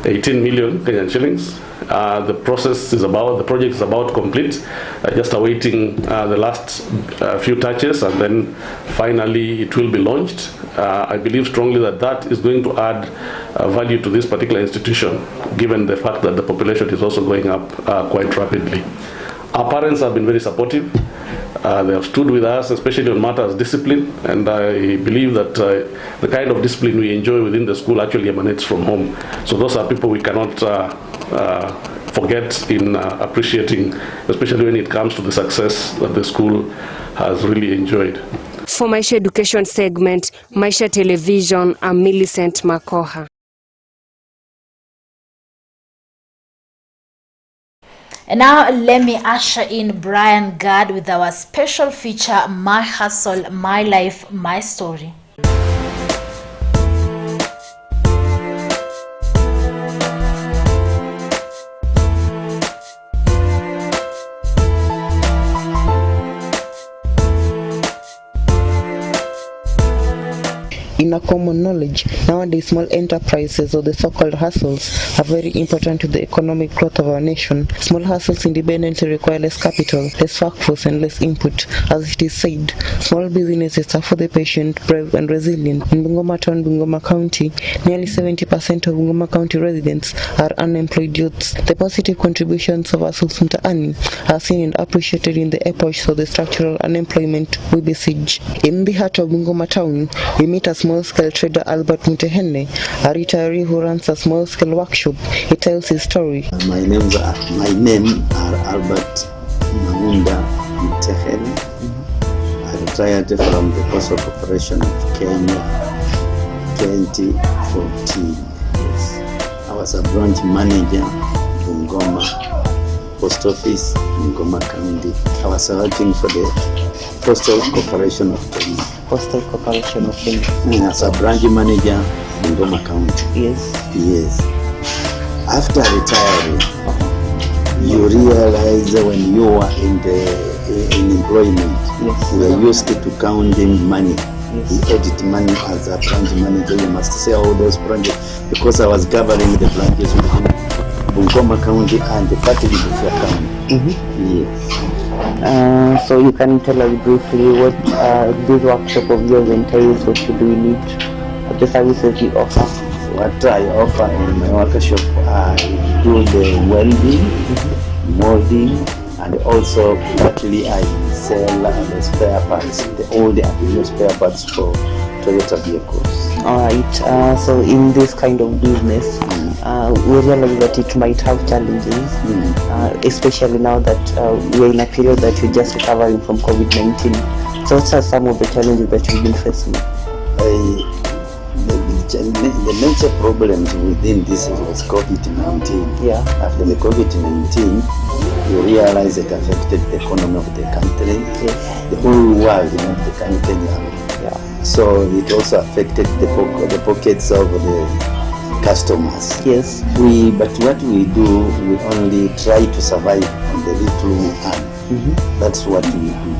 18 million Kenyan shillings. The project is about complete, just awaiting the last few touches, and then finally it will be launched. I believe strongly that that is going to add value to this particular institution, given the fact that the population is also going up quite rapidly. Our parents have been very supportive. They have stood with us, especially on matters of discipline, and I believe that the kind of discipline we enjoy within the school actually emanates from home. So those are people we cannot forget in appreciating, especially when it comes to the success that the school has really enjoyed. For Maisha Education segment, Maisha Television, I'm Millicent Makoha. And now let me usher in Brian Gad with our special feature, My Hustle, My Life, My Story. In a common knowledge, nowadays small enterprises or the so-called hustles are very important to the economic growth of our nation. Small hustles independently require less capital, less workforce and less input. As it is said, small businesses are for the patient, brave and resilient. In Bungoma town, Bungoma County, nearly 70% of Bungoma County residents are unemployed youths. The positive contributions of hustles mtaani are seen and appreciated in the epoch of the structural unemployment we besiege. In the heart of Bungoma town, we meet a small-scale trader Albert Mutehene, a retiree who runs a small-scale workshop. He tells his story. My name are Albert Mamunda Mutehene. I retired from the Postal Corporation of Kenya 2014. Yes. I was a branch manager Bungoma Post Office, Bungoma County. I was working for the Postal Corporation of Kenya. Postal Corporation of Kenya. As a branch manager, Bungoma County. Yes. Yes. After retiring, you realize when you are in employment, yes, you are used to counting money. Yes. You edit money as a branch manager. You must say all those branches, because I was governing the branches within Bungoma County and the Patrick County. Yes. So you can tell us briefly what this workshop of yours entails, what you do in it, the services you offer. What I offer in my workshop, I do the welding, molding, and also partly I sell the spare parts, the old and new spare parts for Toyota vehicles. Alright, so in this kind of business, we realize that it might have challenges, especially now that we're in a period that you're just recovering from COVID-19. So what are some of the challenges that you've been facing? The major problems within this was COVID-19. Yeah. After the COVID-19, you realize it affected the economy of the country, the whole world, not the country. Yeah. So it also affected the pockets of the customers. Yes. But what we do, we only try to survive on the little we earn. That's what we do.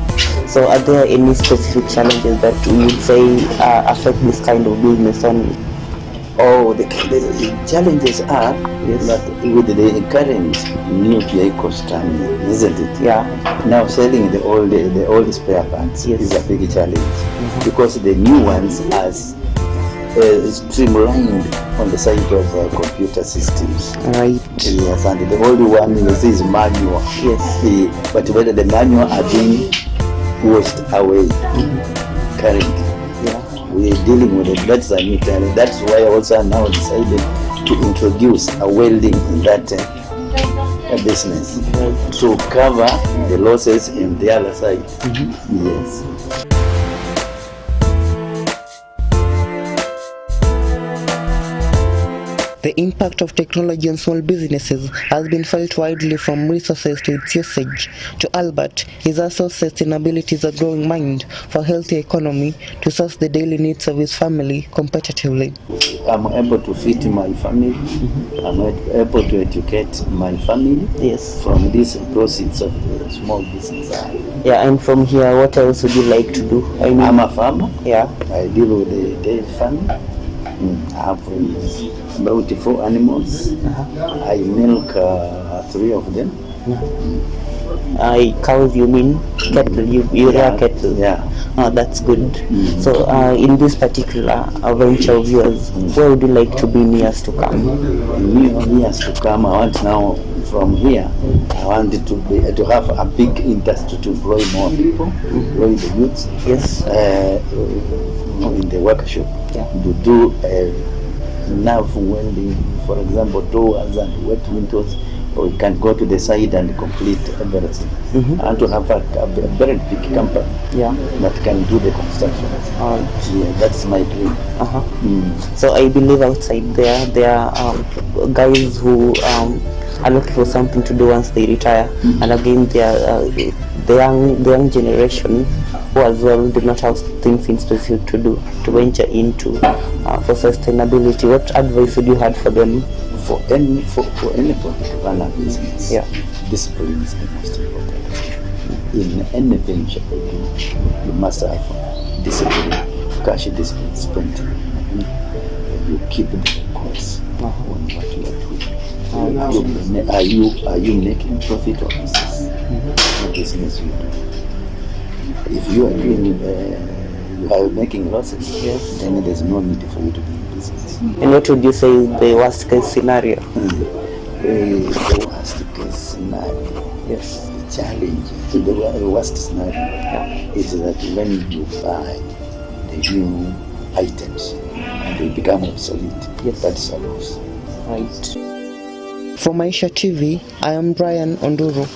So are there any specific challenges that you would say affect this kind of business only? Oh, the challenges are that with the current new vehicles coming, isn't it? Yeah. Now selling the old spare parts is a big challenge because the new ones are streamlined on the side of computer systems. Right. Yes, and the old one is manual. Yes. But whether the manual are being washed away currently. We're dealing with it. That's a new challenge. That's why I also now decided to introduce a welding in that business to cover the losses in the other side. Yes. The impact of technology on small businesses has been felt widely, from resources to its usage. To Albert, his also sustainability is a growing mind for a healthy economy to source the daily needs of his family competitively. I'm able to feed my family. I'm able to educate my family. Yes. From these proceeds of the small business. Yeah, and from here, what else would you like to do? I mean, I'm a farmer. Yeah. I deal with the dairy farming. I have about 4 animals. I milk 3 of them. Cows, you mean? Cattle, you rear cattle? Yeah. Oh, that's good. So in this particular venture of yours, where would you like to be in years to come? In years to come, I want now from here, I want it to have a big industry to employ more people, employ the youths. Yes. In the workshop, to do nerve welding, for example, doors and wet windows. We can go to the side and complete everything. And to have a very big company that can do the construction. Yeah, that's my dream. So I believe outside there are guys who are looking for something to do once they retire, and again the young generation who as well do not have things in specific to do, to venture into for sustainability. What advice would you have for them? For any anybody to run a business, discipline is the most important. In any venture you must have discipline, cash discipline, spending. You keep the records on what you are doing. Are you making profit or business? What business you do? If you are doing you are making losses, then there's no need for you to be in business. And what would you say is the worst case scenario? The worst case scenario, the challenge, the worst scenario is that when you buy the new items and they become obsolete, that's a loss. Right. For Maisha TV, I am Brian Onduru.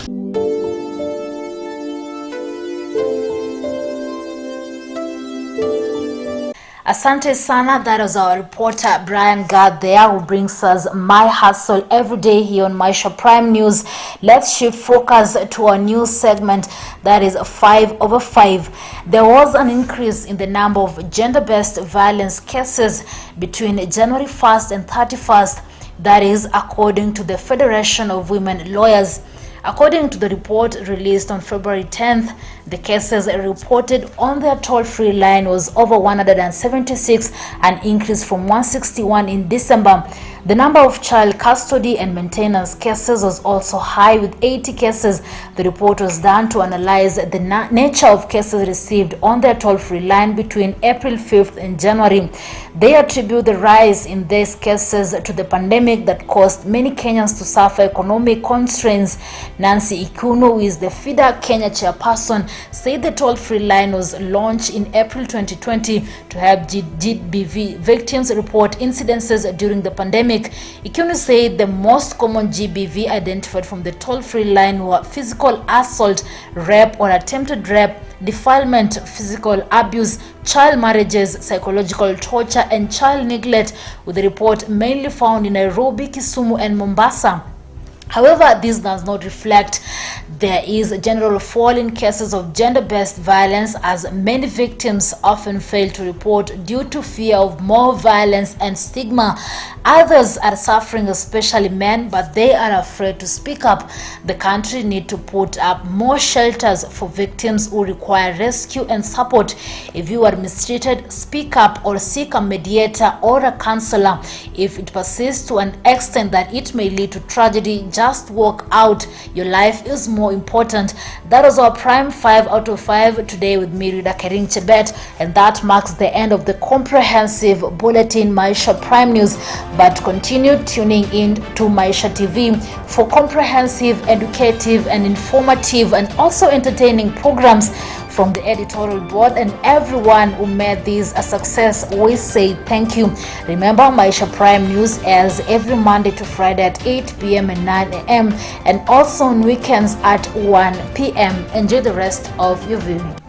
Asante sana. That was our reporter Brian Gad there, who brings us My Hustle every day here on Maisha Prime News. Let's shift focus to our news segment, that is 5 over 5. There was an increase in the number of gender-based violence cases between January 1st and 31st. That is according to the Federation of Women Lawyers. According to the report released on February 10th, the cases reported on their toll-free line was over 176, an increase from 161 in December. The number of child custody and maintenance cases was also high, with 80 cases. The report was done to analyze the nature of cases received on their toll-free line between April 5th and January. They attribute the rise in these cases to the pandemic that caused many Kenyans to suffer economic constraints. Nancy Ikuno, who is the FIDA Kenya chairperson, said the toll-free line was launched in April 2020 to help GBV victims report incidences during the pandemic. Ikuno said the most common GBV identified from the toll-free line were physical assault, rape or attempted rape, defilement, physical abuse, child marriages, psychological torture, and child neglect, with the report mainly found in Nairobi, Kisumu, and Mombasa. However, this does not reflect There is a general fall in cases of gender-based violence, as many victims often fail to report due to fear of more violence and stigma. Others are suffering, especially men, but they are afraid to speak up. The country needs to put up more shelters for victims who require rescue and support. If you are mistreated, speak up or seek a mediator or a counselor. If it persists to an extent that it may lead to tragedy, just walk out. Your life is more important. That was our Prime 5 out of 5 today with me, Rida Kering Chebet, and that marks the end of the comprehensive bulletin Maisha Prime News. But continue tuning in to Maisha TV for comprehensive, educative and informative and also entertaining programs from the editorial board and everyone who made this a success. We say thank you. Remember, Maisha Prime News airs every Monday to Friday at 8 p.m. and 9 a.m. and also on weekends at 1 p.m. Enjoy the rest of your viewing.